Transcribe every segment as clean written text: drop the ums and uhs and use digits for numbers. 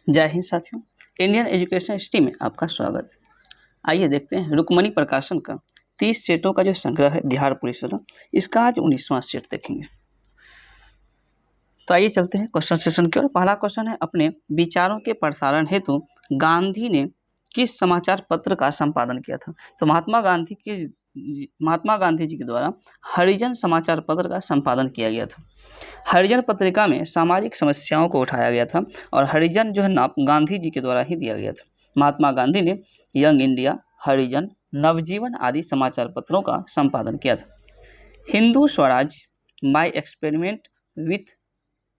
जय हिंद साथियों, Indian education history में आपका स्वागत है। आइए देखते हैं रुक्मणी प्रकाशन का 30 सेटों का जो संग्रह है बिहार पुलिस वाला, इसका आज 19वां सेट देखेंगे। तो आइए चलते हैं क्वेश्चन सेशन की ओर। पहला क्वेश्चन है, अपने विचारों के प्रसारण हेतु गांधी ने किस समाचार पत्र का संपादन किया था? तो महात्मा गांधी जी के द्वारा हरिजन समाचार पत्र का संपादन किया गया था। हरिजन पत्रिका में सामाजिक समस्याओं को उठाया गया था और हरिजन जो है नाम गांधी जी के द्वारा ही दिया गया था। महात्मा गांधी ने यंग इंडिया, हरिजन, नवजीवन आदि समाचार पत्रों का संपादन किया था। Hindu Swaraj, my experiment with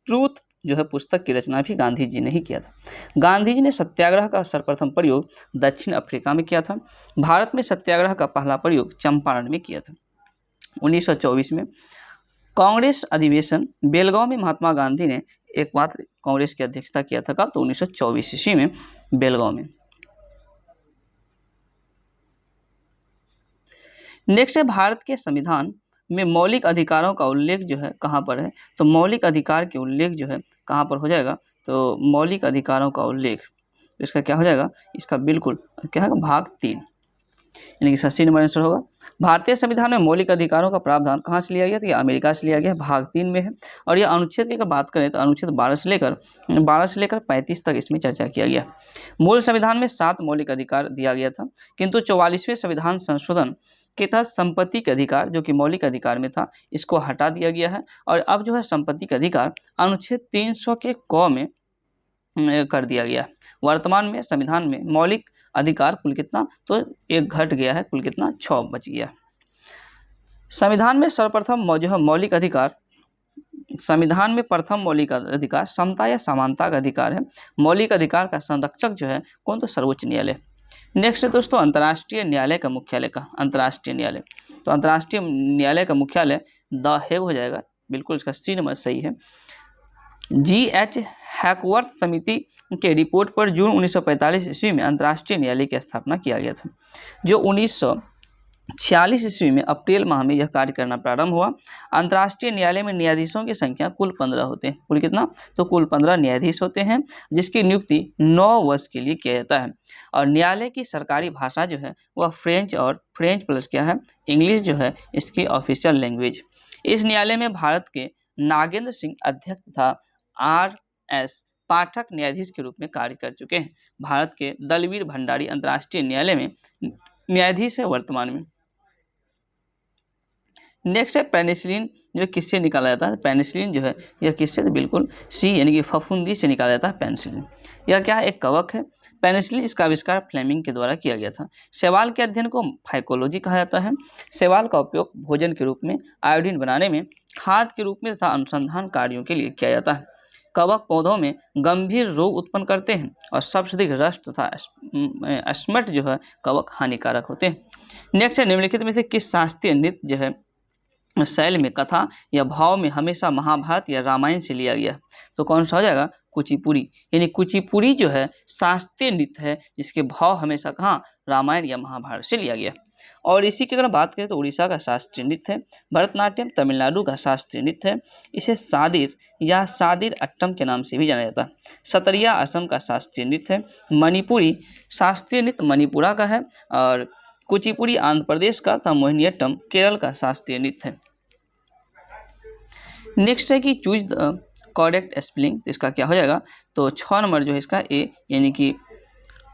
truth जो है पुस्तक की रचना भी गांधी जी ने ही किया था। गांधी जी ने सत्याग्रह का सर्वप्रथम प्रयोग दक्षिण अफ्रीका में किया था। भारत में सत्याग्रह का पहला प्रयोग चंपारण में किया था। 1924 में कांग्रेस अधिवेशन बेलगांव में महात्मा गांधी ने एकमात्र कांग्रेस की अध्यक्षता किया था। कब? तो 1924 ईस्वी में बेलगांव में। नेक्स्ट है, भारत के संविधान में मौलिक अधिकारों का उल्लेख जो है कहाँ पर है? तो मौलिक अधिकार के उल्लेख जो है कहाँ पर हो जाएगा? तो मौलिक अधिकारों का उल्लेख इसका क्या हो जाएगा? इसका बिल्कुल क्या है, भाग 3, यानी कि 80 नंबर आंसर होगा। भारतीय संविधान में मौलिक अधिकारों का प्रावधान कहाँ से लिया गया? तो ये अमेरिका से लिया गया, भाग 3 में है। और ये अनुच्छेद की अगर बात करें तो अनुच्छेद 12 से लेकर 35 तक इसमें चर्चा किया गया। मूल संविधान में 7 मौलिक अधिकार दिया गया था, किंतु 44वें संविधान संशोधन के तहत संपत्ति के अधिकार जो कि मौलिक अधिकार में था, इसको हटा दिया गया है और अब जो है संपत्ति का अधिकार अनुच्छेद 300 के क में कर दिया गया। वर्तमान में संविधान में मौलिक अधिकार कुल कितना? तो एक घट गया है, कुल कितना? 6 बच गया। संविधान में सर्वप्रथम जो है मौलिक अधिकार, संविधान में प्रथम मौलिक अधिकार समता या समानता का अधिकार है। मौलिक अधिकार का संरक्षक जो है कौन? तो सर्वोच्च न्यायालय। नेक्स्ट है दोस्तों, अंतर्राष्ट्रीय न्यायालय का मुख्यालय का अंतर्राष्ट्रीय न्यायालय। तो अंतर्राष्ट्रीय न्यायालय का मुख्यालय द हेग हो जाएगा, बिल्कुल इसका सी नंबर सही है। G.H. हैकवर्थ समिति के रिपोर्ट पर जून 1945 ईस्वी में अंतर्राष्ट्रीय न्यायालय की स्थापना किया गया था, जो 1946 ईस्वी में अप्रैल माह में यह कार्य करना प्रारंभ हुआ। अंतर्राष्ट्रीय न्यायालय में न्यायाधीशों की संख्या कुल 15 होते हैं। कुल कितना? तो कुल 15 न्यायाधीश होते हैं, जिसकी नियुक्ति 9 वर्ष के लिए किया जाता है। और न्यायालय की सरकारी भाषा जो है वह फ्रेंच और फ्रेंच प्लस क्या है, इंग्लिश जो है इसकी ऑफिशियल लैंग्वेज। इस न्यायालय में भारत के नागेंद्र सिंह अध्यक्ष तथा R.S. पाठक न्यायाधीश के रूप में कार्य कर चुके हैं। भारत के दलवीर भंडारी अंतर्राष्ट्रीय न्यायालय में न्यायाधीश है वर्तमान में। नेक्स्ट है, पेनिसिलिन जो किससे निकाला जाता है? पेनिसिलिन जो है यह किससे? तो बिल्कुल सी, यानी कि फफूंदी से निकाला जाता है पेनिसिलिन। यह क्या है? एक कवक है। पेनिसिलिन इसका आविष्कार फ्लेमिंग के द्वारा किया गया था। शैवाल के अध्ययन को फाइकोलॉजी कहा जाता है। शैवाल का उपयोग भोजन के रूप में, आयोडीन बनाने में, खाद के रूप में तथा अनुसंधान कार्यों के लिए किया जाता है। कवक पौधों में गंभीर रोग उत्पन्न करते हैं और सबसे अधिक रस्ट तथा अस्मट जो है कवक हानिकारक होते हैं। नेक्स्ट है, निम्नलिखित में से किस शास्त्रीय नृत्य जो है शैली में कथा या भाव में हमेशा महाभारत या रामायण से लिया गया? तो कौन सा हो जाएगा? कुचिपुड़ी। यानी कुचिपुड़ी जो है शास्त्रीय नृत्य है जिसके भाव हमेशा कहाँ? रामायण या महाभारत से लिया गया। और इसी की अगर बात करें तो उड़ीसा का शास्त्रीय नृत्य है। भरतनाट्यम तमिलनाडु का शास्त्रीय नृत्य है। इसे सादिर या सादिर अट्टम के नाम से भी जाना जाता है। सतरिया असम का शास्त्रीय नृत्य है। मणिपुरी शास्त्रीय नृत्य मणिपुरा का है और कुचिपुड़ी आंध्र प्रदेश का तथा मोहिनीअट्टम केरल का शास्त्रीय नृत्य है। नेक्स्ट है कि चूज द करेक्ट स्पेलिंग, तो इसका क्या हो जाएगा? तो 6 नंबर जो है इसका ए, यानी कि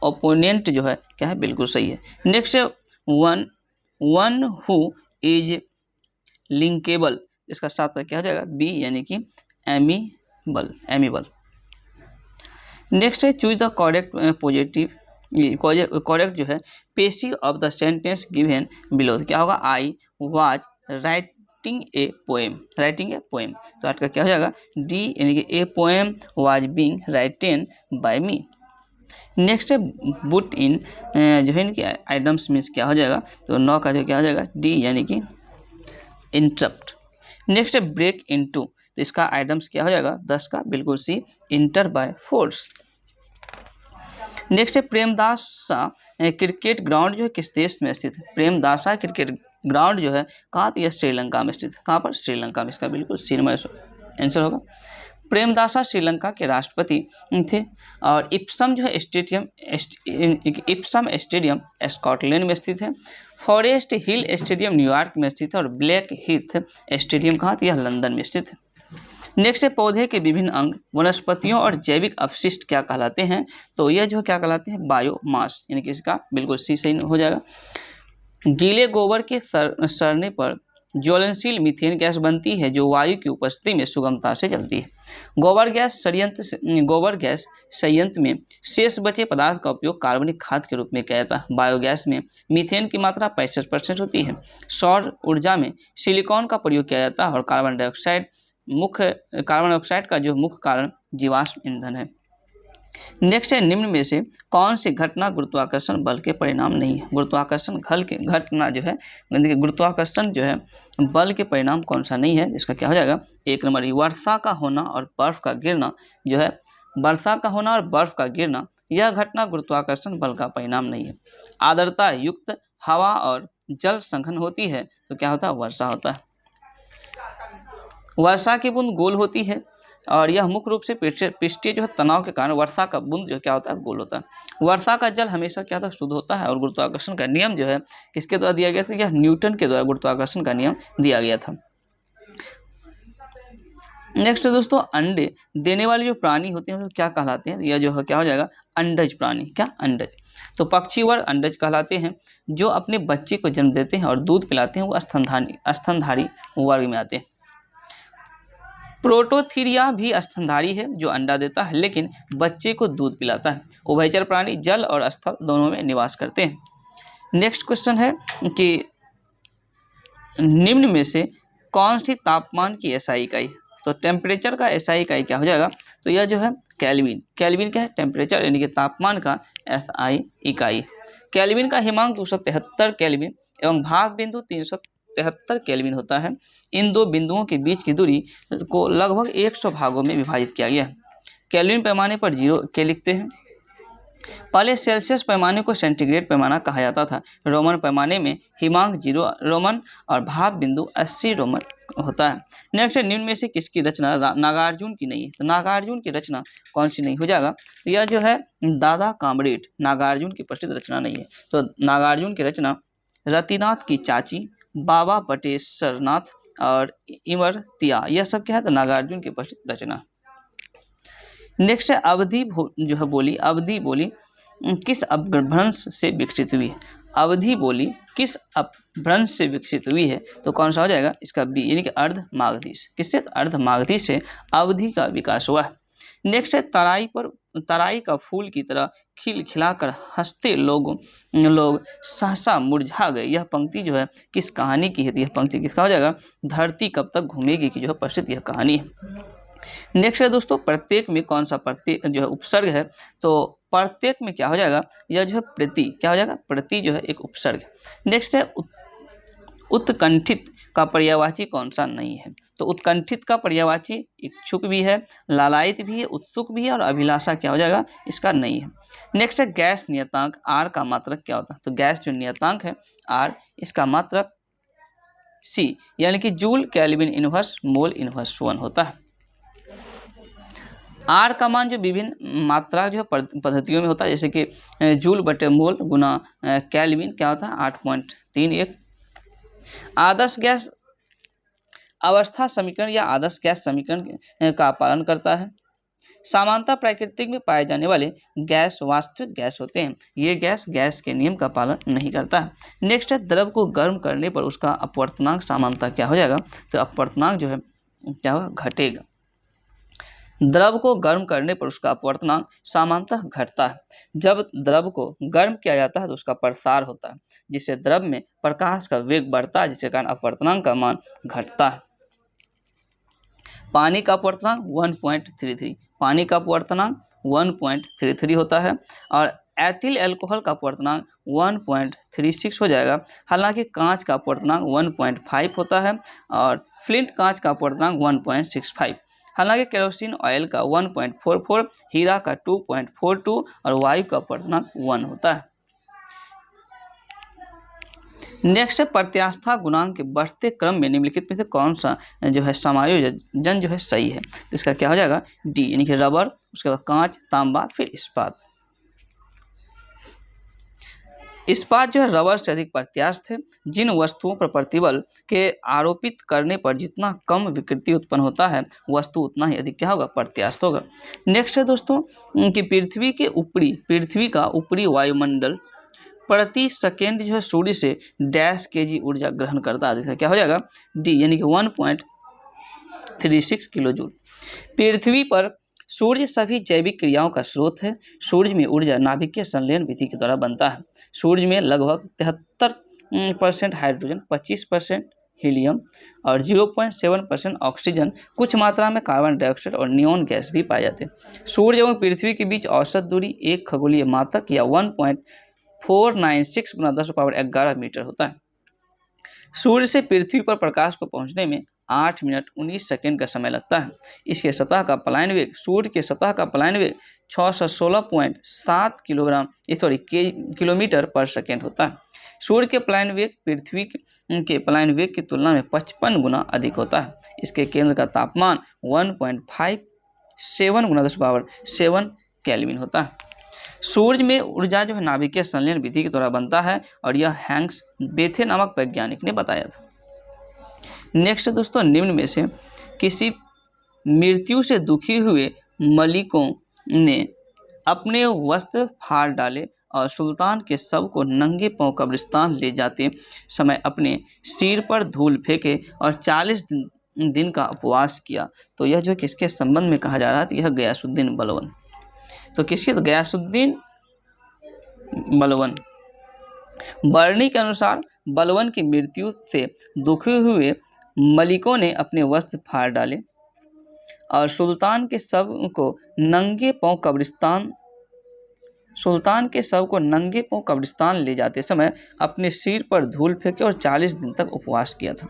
ओपोनेंट जो है क्या है? बिल्कुल सही है। नेक्स्ट है, वन हु इज लिंकेबल, इसका साथ का क्या हो जाएगा? बी, यानी कि एमिबल। नेक्स्ट है, choose the correct positive, correct जो है passive of the sentence given below, क्या होगा? I was writing a poem. तो आज का क्या हो जाएगा? डी, यानी कि a poem was being written by me. Next है, बुट इन जो है इनकी आइटम्स मीन्स क्या हो जाएगा? तो 9 का जो क्या हो जाएगा? डी, यानी कि इंटरप्ट। नेक्स्ट है, ब्रेक इनटू, तो इसका आइटम्स क्या हो जाएगा? 10 का बिल्कुल सी, इंटर बाय फोर्स। नेक्स्ट है, प्रेमदासा क्रिकेट ग्राउंड जो है किस देश में स्थित है? प्रेमदासा क्रिकेट ग्राउंड जो है कहाँ? तो यह श्रीलंका में स्थित है। कहाँ पर? श्रीलंका में। इसका बिल्कुल सी नंबर आंसर होगा। प्रेमदासा श्रीलंका के राष्ट्रपति थे। और इप्सम जो है इप्सम स्टेडियम स्कॉटलैंड में स्थित है। फॉरेस्ट हिल स्टेडियम न्यूयॉर्क में स्थित है। और ब्लैक हीथ स्टेडियम कहाँ, यह लंदन में स्थित है। नेक्स्ट है पौधे के विभिन्न अंग, वनस्पतियों और जैविक अपशिष्ट क्या कहलाते हैं, तो यह जो क्या कहलाते हैं, बायोमास, यानी कि इसका बिल्कुल सी सही हो जाएगा। गीले गोबर के सड़ने पर ज्वलनशील मीथेन गैस बनती है जो वायु की उपस्थिति में सुगमता से जलती है। गोबर गैस संयंत्र में शेष बचे पदार्थ का उपयोग कार्बनिक खाद के रूप में किया जाता है। बायोगैस में मीथेन की मात्रा 65% होती है। सौर ऊर्जा में सिलिकॉन का प्रयोग किया जाता है। और कार्बन डाइऑक्साइड का जो मुख्य कारण जीवाश्म ईंधन है। नेक्स्ट है निम्न में से कौन सी घटना गुरुत्वाकर्षण बल के परिणाम नहीं है। गुरुत्वाकर्षण जो है बल के परिणाम कौन सा नहीं है, इसका क्या हो जाएगा, एक नंबर वर्षा का होना और बर्फ का गिरना यह घटना गुरुत्वाकर्षण बल का परिणाम नहीं है। आर्द्रता युक्त हवा और जल संघन होती है तो क्या होता है, वर्षा होता है। वर्षा की बूंद गोल होती है और यह मुख्य रूप से पृष्ठीय जो है तनाव के कारण वर्षा का बूंद जो क्या होता है, गोल होता है। वर्षा का जल हमेशा क्या होता है, शुद्ध होता है। और गुरुत्वाकर्षण का नियम जो है किसके द्वारा दिया गया था, यह न्यूटन के द्वारा गुरुत्वाकर्षण का नियम दिया गया था। नेक्स्ट दोस्तों, अंडे देने वाले जो प्राणी होते हैं वो क्या कहलाते हैं, यह जो है क्या हो जाएगा, अंडज प्राणी। क्या, अंडज। तो पक्षी वर्ग अंडज कहलाते हैं। जो अपने बच्चे को जन्म देते हैं और दूध पिलाते हैं वो स्तनधारी वर्ग में आते हैं। प्रोटोथीरिया भी स्तनधारी है जो अंडा देता है लेकिन बच्चे को दूध पिलाता है। उभयचर प्राणी जल और स्थल दोनों में निवास करते हैं। नेक्स्ट क्वेश्चन है कि निम्न में से कौन सी तापमान की एसआई इकाई, तो टेम्परेचर का एसआई इकाई क्या हो जाएगा, तो यह जो है केल्विन। केल्विन क्या है, टेम्परेचर यानी कि तापमान का एसआई इकाई। केल्विन का हिमांक 273 केल्विन एवं भाप बिंदु 373 केल्विन होता है। इन दो बिंदुओं के बीच की दूरी को लगभग 100 भागों में विभाजित किया गया है। केल्विन पैमाने पर 0 के लिखते हैं। पहले सेल्सियस पैमाने को सेंटीग्रेड पैमाना कहा जाता था। रोमन पैमाने में हिमांक 0 रोमन और भाप बिंदु 80 रोमन होता है। नेक्स्ट है निम्न में से किसकी रचना नागार्जुन की नहीं है, तो नागार्जुन की रचना कौन सी नहीं हो जाएगा, तो यह जो है दादा कामरेड नागार्जुन की प्रसिद्ध रचना नहीं है। तो नागार्जुन की रचना रतिनाथ की चाची, बाबा बटेश्वरनाथ और इमरतिया, यह सब क्या है, तो नागार्जुन की प्रसिद्ध रचना। नेक्स्ट है अवधि बोली किस अपभ्रंश से विकसित हुई है। अवधि बोली किस अपभ्रंश से विकसित हुई है, तो कौन सा हो जाएगा, इसका बी यानी कि अर्धमागधी। किससे, अर्धमागधी से अवधि का विकास हुआ है। नेक्स्ट है तराई का फूल की तरह खिलखिलाकर हंसते लोग सहसा मुरझा गए। यह पंक्ति जो है किस कहानी की है, तो यह पंक्ति किसका हो जाएगा, धरती कब तक घूमेगी की जो है प्रसिद्ध यह कहानी है। नेक्स्ट है दोस्तों, प्रत्येक में कौन सा प्रत्येक जो है उपसर्ग है, तो प्रत्येक में क्या हो जाएगा, यह जो है प्रति, क्या हो जाएगा, प्रति जो है एक उपसर्ग है। नेक्स्ट है उत्कंठित का पर्यायवाची कौन सा नहीं है, तो उत्कंठित का पर्यायवाची इच्छुक भी है, लालायित भी है, उत्सुक भी है और अभिलाषा क्या हो जाएगा, इसका नहीं है। नेक्स्ट है गैस नियतांक आर का मात्रक क्या होता है, तो गैस जो नियतांक है आर, इसका मात्रक सी यानी कि joule kelvin inverse mole inverse 1 होता है। आर का मान जो विभिन्न मात्रा जो पद्धतियों में होता है, जैसे कि जूल बटे मोल गुना केल्विन क्या होता है 8.31। आदर्श गैस अवस्था समीकरण या आदर्श गैस समीकरण का पालन करता है। सामान्यतः प्राकृतिक में पाए जाने वाले गैस वास्तविक गैस होते हैं। ये गैस के नियम का पालन नहीं करता है। नेक्स्ट है द्रव को गर्म करने पर उसका अपवर्तनांक सामान्यतः क्या हो जाएगा, तो अपवर्तनांक जो है क्या होगा, घटेगा। द्रव को गर्म करने पर उसका अपवर्तनांक सामान्यतः घटता है। जब द्रव को गर्म किया जाता है तो उसका प्रसार होता है, जिससे द्रव में प्रकाश का वेग बढ़ता है, जिसके कारण अपवर्तनांक का मान घटता है। पानी का अपवर्तनांक 1.33, पानी का अपवर्तनांक 1.33 होता है और एथिल अल्कोहल का अपवर्तनांक 1.36 हो जाएगा। हालांकि कांच का अपवर्तनांक 1.5 होता है और फ्लिंट कांच का अपवर्तनांक 1.65। हालांकि केरोसिन ऑयल का 1.44, हीरा का 2.42 और वायु का अपवर्तनांक 1 होता है। नेक्स्ट है प्रत्यास्था गुणांक के बढ़ते क्रम में निम्नलिखित में से कौन सा जो है समायोजन जो है सही है। तो इसका क्या हो जाएगा डी, यानी कि रबर, उसके बाद कांच, तांबा, फिर इस्पात। इस्पात जो है रबर से अधिक प्रत्यास्थ है। जिन वस्तुओं पर प्रतिबल के आरोपित करने पर जितना कम विकृति उत्पन्न होता है वस्तु उतना ही अधिक क्या होगा प्रत्यास्थ होगा। नेक्स्ट है दोस्तों कि पृथ्वी का ऊपरी वायुमंडल प्रति सेकेंड जो है सूर्य से डैश केजी ऊर्जा ग्रहण करता है। जैसा क्या हो जाएगा डी, यानी कि 1.36 किलो जूल। पृथ्वी पर सूर्य सभी जैविक क्रियाओं का स्रोत है। सूर्य में ऊर्जा नाभिकीय संलयन विधि के द्वारा बनता है। सूर्य में लगभग 73% हाइड्रोजन, 25% हीलियम और 0.7% ऑक्सीजन, कुछ मात्रा में कार्बन डाइऑक्साइड और नियोन गैस भी पाए जाते हैं। सूर्य एवं पृथ्वी के बीच औसत दूरी 1 खगोलीय मात्रक या 1.496 × 10⁻11 मीटर होता है। सूर्य से पृथ्वी पर प्रकाश को पहुंचने में 8 मिनट 19 सेकेंड का समय लगता है। इसके सतह का पलायन वेग सूर्य के सतह का पलायन वेग 616.7 किलोमीटर पर सेकेंड होता है। सूर्य के पलायन वेग पृथ्वी के पलायन वेग की तुलना में 55 गुना अधिक होता है। इसके केंद्र का तापमान 1.57 × 10⁻7 केल्विन होता है। सूर्य में ऊर्जा जो है नाभिकीय संलयन विधि के द्वारा बनता है और यह हैंक्स बेथे नामक वैज्ञानिक ने बताया था। नेक्स्ट दोस्तों निम्न में से किसी मृत्यु से दुखी हुए मलिकों ने अपने वस्त्र फाड़ डाले और सुल्तान के शव को नंगे पांव कब्रिस्तान ले जाते समय अपने सिर पर धूल फेंके और 40 दिन का उपवास किया। तो यह जो किसके संबंध में कहा जा रहा है, तो यह गयासुद्दीन बलवन। तो किसके, तो गयासुद्दीन बलवन। बरनी के अनुसार बलवन की मृत्यु से दुखी हुए मलिकों ने अपने वस्त्र फाड़ डाले और सुल्तान के शव को नंगे पांव कब्रिस्तान ले जाते समय अपने सिर पर धूल फेंके और 40 दिन तक उपवास किया था।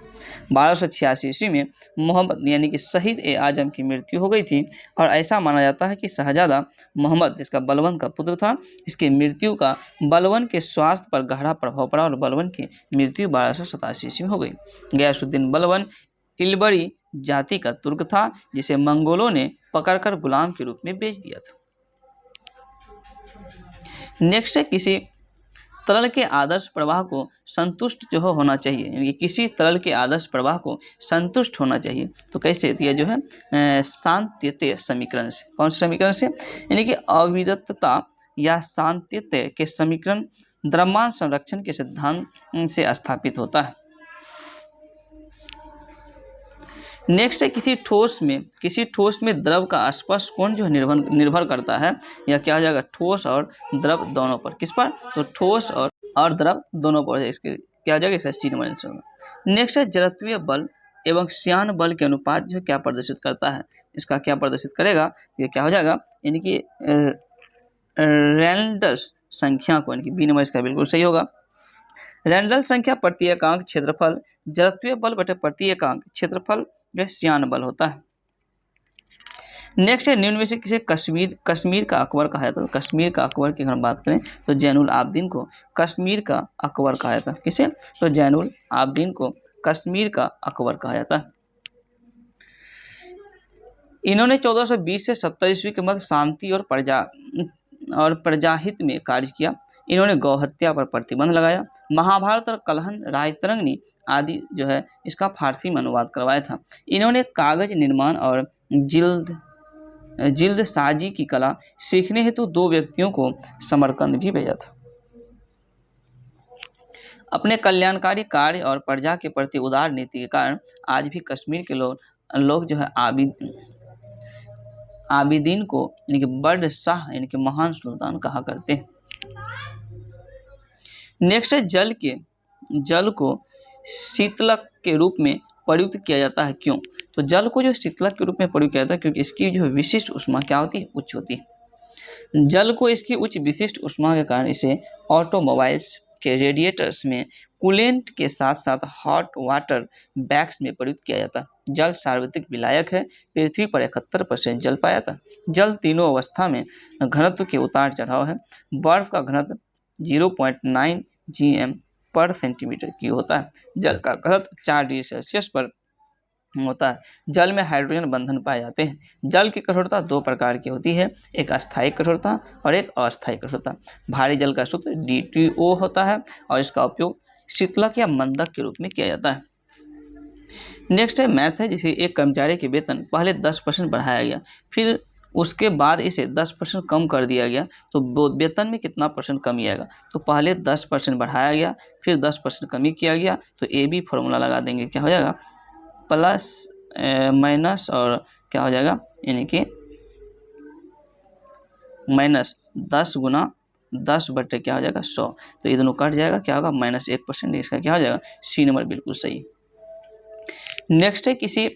1286 ईस्वी में मोहम्मद यानी कि शहीद ए आजम की मृत्यु हो गई थी और ऐसा माना जाता है कि शहजादा मोहम्मद इसका बलवन का पुत्र था। इसकी मृत्यु का बलवन के स्वास्थ्य पर गहरा प्रभाव पड़ा और बलवन की मृत्यु 1287 ईस्वी में हो गई। गयासुद्दीन बलवन इलबरी जाति का तुर्क था जिसे मंगोलों ने पकड़कर गुलाम के रूप में बेच दिया था। नेक्स्ट है किसी तरल के आदर्श प्रवाह को संतुष्ट जो होना चाहिए, यानी कि किसी तरल के आदर्श प्रवाह को संतुष्ट होना चाहिए। तो कैसे दिया जो है सांत्यत्य समीकरण से। कौन से समीकरण से, यानी कि अविरतता या सांत्यत्य के समीकरण द्रव्यमान संरक्षण के सिद्धांत से स्थापित होता है। नेक्स्ट है किसी ठोस में द्रव का स्पर्श कोण जो निर्भर करता है, यह क्या हो जाएगा ठोस और द्रव दोनों पर। किस पर, तो ठोस और द्रव दोनों पर। इसके क्या हो जाएगा, इसका सी नंबर आंसर होगा। नेक्स्ट है जड़त्वीय बल एवं श्यान बल के अनुपात जो क्या प्रदर्शित करता है, इसका क्या प्रदर्शित करेगा, ये क्या हो जाएगा, यानी कि रेनॉल्ड्स संख्या को, यानी कि बी नंबर इसका बिल्कुल सही होगा। रेनॉल्ड्स संख्या प्रति एकांक क्षेत्रफल जड़त्वीय बल बटे प्रति एकांक क्षेत्रफल जो श्यान बल होता है। नेक्स्ट है निम्न में से किसे कश्मीर का अकबर कहा जाता है। कश्मीर का अकबर की अगर हम बात करें तो जैनुल आबदीन को कश्मीर का अकबर कहा जाता है। किसे, तो जैनुल आबदीन को कश्मीर का अकबर कहा जाता है। इन्होंने 1420 से 70 ईस्वी के मध्य शांति और प्रजाहित में कार्य किया। इन्होंने गौ हत्या पर प्रतिबंध लगाया। महाभारत और कलहन रायतरंगिणी आदि जो है इसका फारसी में अनुवाद करवाया था। इन्होंने कागज निर्माण और जिल्द साजी की कला सीखने हेतु 2 व्यक्तियों को समरकंद भी भेजा था। अपने कल्याणकारी कार्य और प्रजा के प्रति उदार नीति के कारण आज भी कश्मीर के लोग जो है आबिदीन को यानी कि बड़ शाह यानी कि महान सुल्तान कहा करते हैं। नेक्स्ट है जल को शीतलक के रूप में प्रयुक्त किया जाता है, क्यों। तो जल को जो शीतलक के रूप में प्रयुक्त किया जाता है क्योंकि इसकी जो विशिष्ट ऊष्मा क्या होती है, उच्च होती है। जल को इसकी उच्च विशिष्ट ऊष्मा के कारण इसे ऑटोमोबाइल्स के रेडिएटर्स में कूलेंट के साथ साथ हॉट वाटर बैग्स में प्रयुक्त किया जाता है। जल सार्वत्रिक विलायक है। पृथ्वी पर 71% जल पाया जाता है। जल तीनों अवस्था में घनत्व के उतार चढ़ाव है। बर्फ का घनत्व 0.9 gm पर सेंटीमीटर क्यूब होता है। जल का घनत्व 4 डिग्री सेल्सियस पर होता है। जल में हाइड्रोजन बंधन पाए जाते हैं। जल की कठोरता 2 प्रकार की होती है, एक अस्थायी कठोरता और एक अस्थायी कठोरता। भारी जल का सूत्र D2O होता है और इसका उपयोग शीतलक या मंदक के रूप में किया जाता है। नेक्स्ट है मैथ है, जिसे एक कर्मचारी के वेतन पहले 10% बढ़ाया गया, फिर उसके बाद इसे 10% कम कर दिया गया, तो वेतन में कितना परसेंट कमी आएगा? तो पहले 10% बढ़ाया गया, फिर 10% कमी किया गया, तो ए बी फॉर्मूला लगा देंगे, क्या हो जाएगा प्लस माइनस और क्या हो जाएगा यानी कि माइनस 10 गुना 10 बटे क्या हो जाएगा 100, तो ये दोनों कट जाएगा, क्या होगा -1%, इसका क्या हो जाएगा सी नंबर बिल्कुल सही। नेक्स्ट है किसी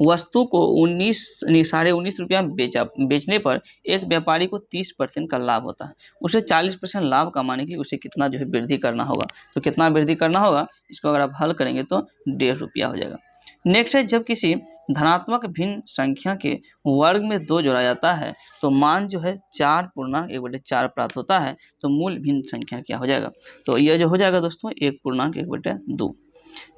वस्तु को 19 रुपया में बेचने पर एक व्यापारी को 30% का लाभ होता है। उसे 40% लाभ कमाने के लिए उसे कितना जो है वृद्धि करना होगा, तो कितना वृद्धि करना होगा, इसको अगर आप हल करेंगे तो 1.5 रुपया हो जाएगा। नेक्स्ट है जब किसी धनात्मक भिन्न संख्या के वर्ग में 2 जोड़ा जाता है तो मान जो है 4.1/4 प्राप्त होता है, तो मूल भिन्न संख्या क्या हो जाएगा, तो यह जो हो जाएगा दोस्तों 1.1/2।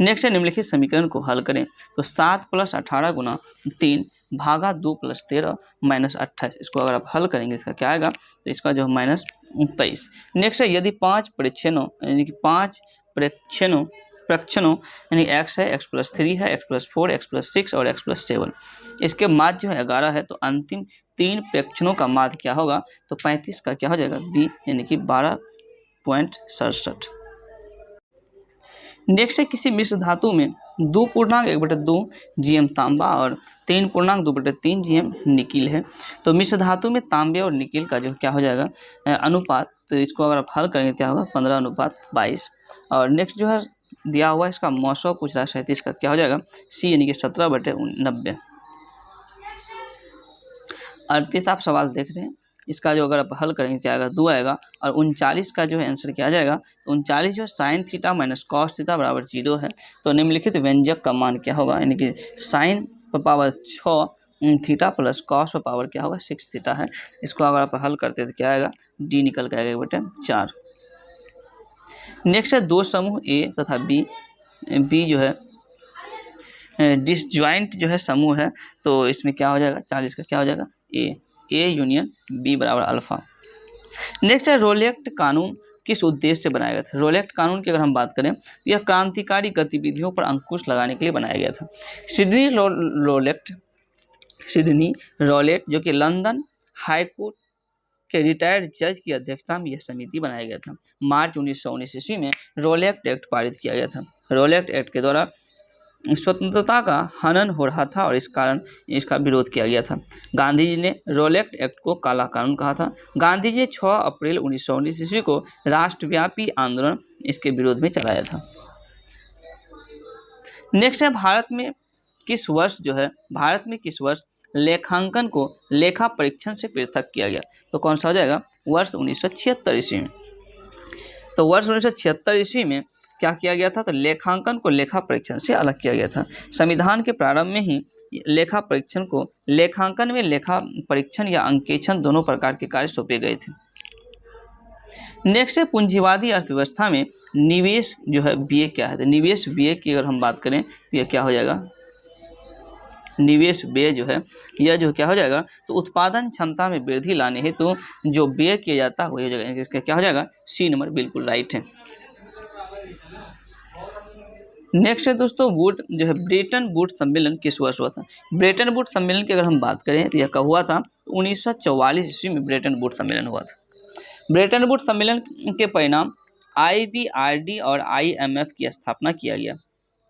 नेक्स्ट है निम्नलिखित समीकरण को हल करें, तो 7 + 18 गुना 3 भागा 2 + 13 - 28, इसको अगर आप हल करेंगे इसका क्या आएगा, तो इसका जो है -23। नेक्स्ट है यदि 5 प्रेक्षणों यानी कि 5 प्रक्षणों यानी x है, x + 3 है, x + 4, x + 6 और x + 7, इसके माध्य जो है 11 है, तो अंतिम 3 प्रेक्षणों का माध्य क्या होगा, तो 35 का क्या हो जाएगा बी यानी कि 12.67। नेक्स्ट है किसी मिश्र धातु में 2.1/2 GM तांबा और 3.2/3 GM निकिल है, तो मिश्र धातु में तांबे और निकिल का जो क्या हो जाएगा अनुपात, तो इसको अगर आप हल करेंगे क्या होगा 15:22। और नेक्स्ट जो है दिया हुआ इसका मौसम पूछ रहा है 37 का, क्या हो जाएगा सी यानी कि 17/90। 38 आप सवाल देख रहे हैं, इसका जो अगर आप हल करेंगे क्या आएगा 2 आएगा, और 39 का जो है आंसर क्या आ जाएगा, तो 39 जो sin थीटा - cos थीटा बराबर 0 है, तो निम्नलिखित व्यंजक का मान क्या होगा, यानी कि sin पर पावर 6 थीटा प्लस cos पर पावर क्या होगा 6 थीटा है, इसको अगर आप हल करते हैं तो क्या आएगा डी निकल के आएगा बेटा 4। नेक्स्ट है 2 समूह ए तथा बी जो है डिसजॉइंट जो है समूह है, तो इसमें क्या हो जाएगा 40 का क्या हो जाएगा ए यूनियन बी बराबर अल्फा। नेक्स्ट है रोलेट कानून किस उद्देश्य से बनाया गया था। रोलेट कानून की अगर हम बात करें तो यह क्रांतिकारी गतिविधियों पर अंकुश लगाने के लिए बनाया गया था। सिडनी रोलेट जो कि लंदन हाईकोर्ट के रिटायर्ड जज की अध्यक्षता में यह समिति बनाया गया था। मार्च 1919 ईस्वी में रोलेट एक्ट पारित किया गया था। रोलेट एक्ट के द्वारा स्वतंत्रता का हनन हो रहा था और इस कारण इसका विरोध किया गया था। गांधी जी ने रोलेट एक्ट को काला कानून कहा था। गांधी जी ने 6 अप्रैल 1919 ईस्वी को राष्ट्रव्यापी आंदोलन इसके विरोध में चलाया था। नेक्स्ट है भारत में किस वर्ष लेखांकन को लेखा परीक्षण से पृथक किया गया, तो कौन सा हो जाएगा वर्ष 1976 ईस्वी में। तो वर्ष 1976 ईस्वी में क्या किया गया था, तो लेखांकन को लेखा परीक्षण से अलग किया गया था। संविधान के प्रारंभ में ही लेखा परीक्षण को लेखांकन में लेखा परीक्षण या अंकेक्षण दोनों प्रकार के कार्य सौंपे गए थे। नेक्स्ट है पूंजीवादी अर्थव्यवस्था में निवेश जो है व्यय क्या है, तो निवेश व्यय की अगर हम बात करें तो यह क्या हो जाएगा, निवेश व्यय जो है यह जो क्या हो जाएगा, तो उत्पादन क्षमता में वृद्धि लाने हेतु जो व्यय किया जाता है वही हो जाएगा, इसका क्या हो जाएगा सी नंबर बिल्कुल राइट है। नेक्स्ट है दोस्तों वुड जो है ब्रेटन वुड्स सम्मेलन किस वर्ष हुआ था। ब्रेटन वुड्स सम्मेलन की अगर हम बात करें तो यह कब हुआ था, 1944 ईस्वी में ब्रेटन वुड्स सम्मेलन हुआ था। ब्रेटन वुड्स सम्मेलन के परिणाम IBRD और IMF की स्थापना किया गया।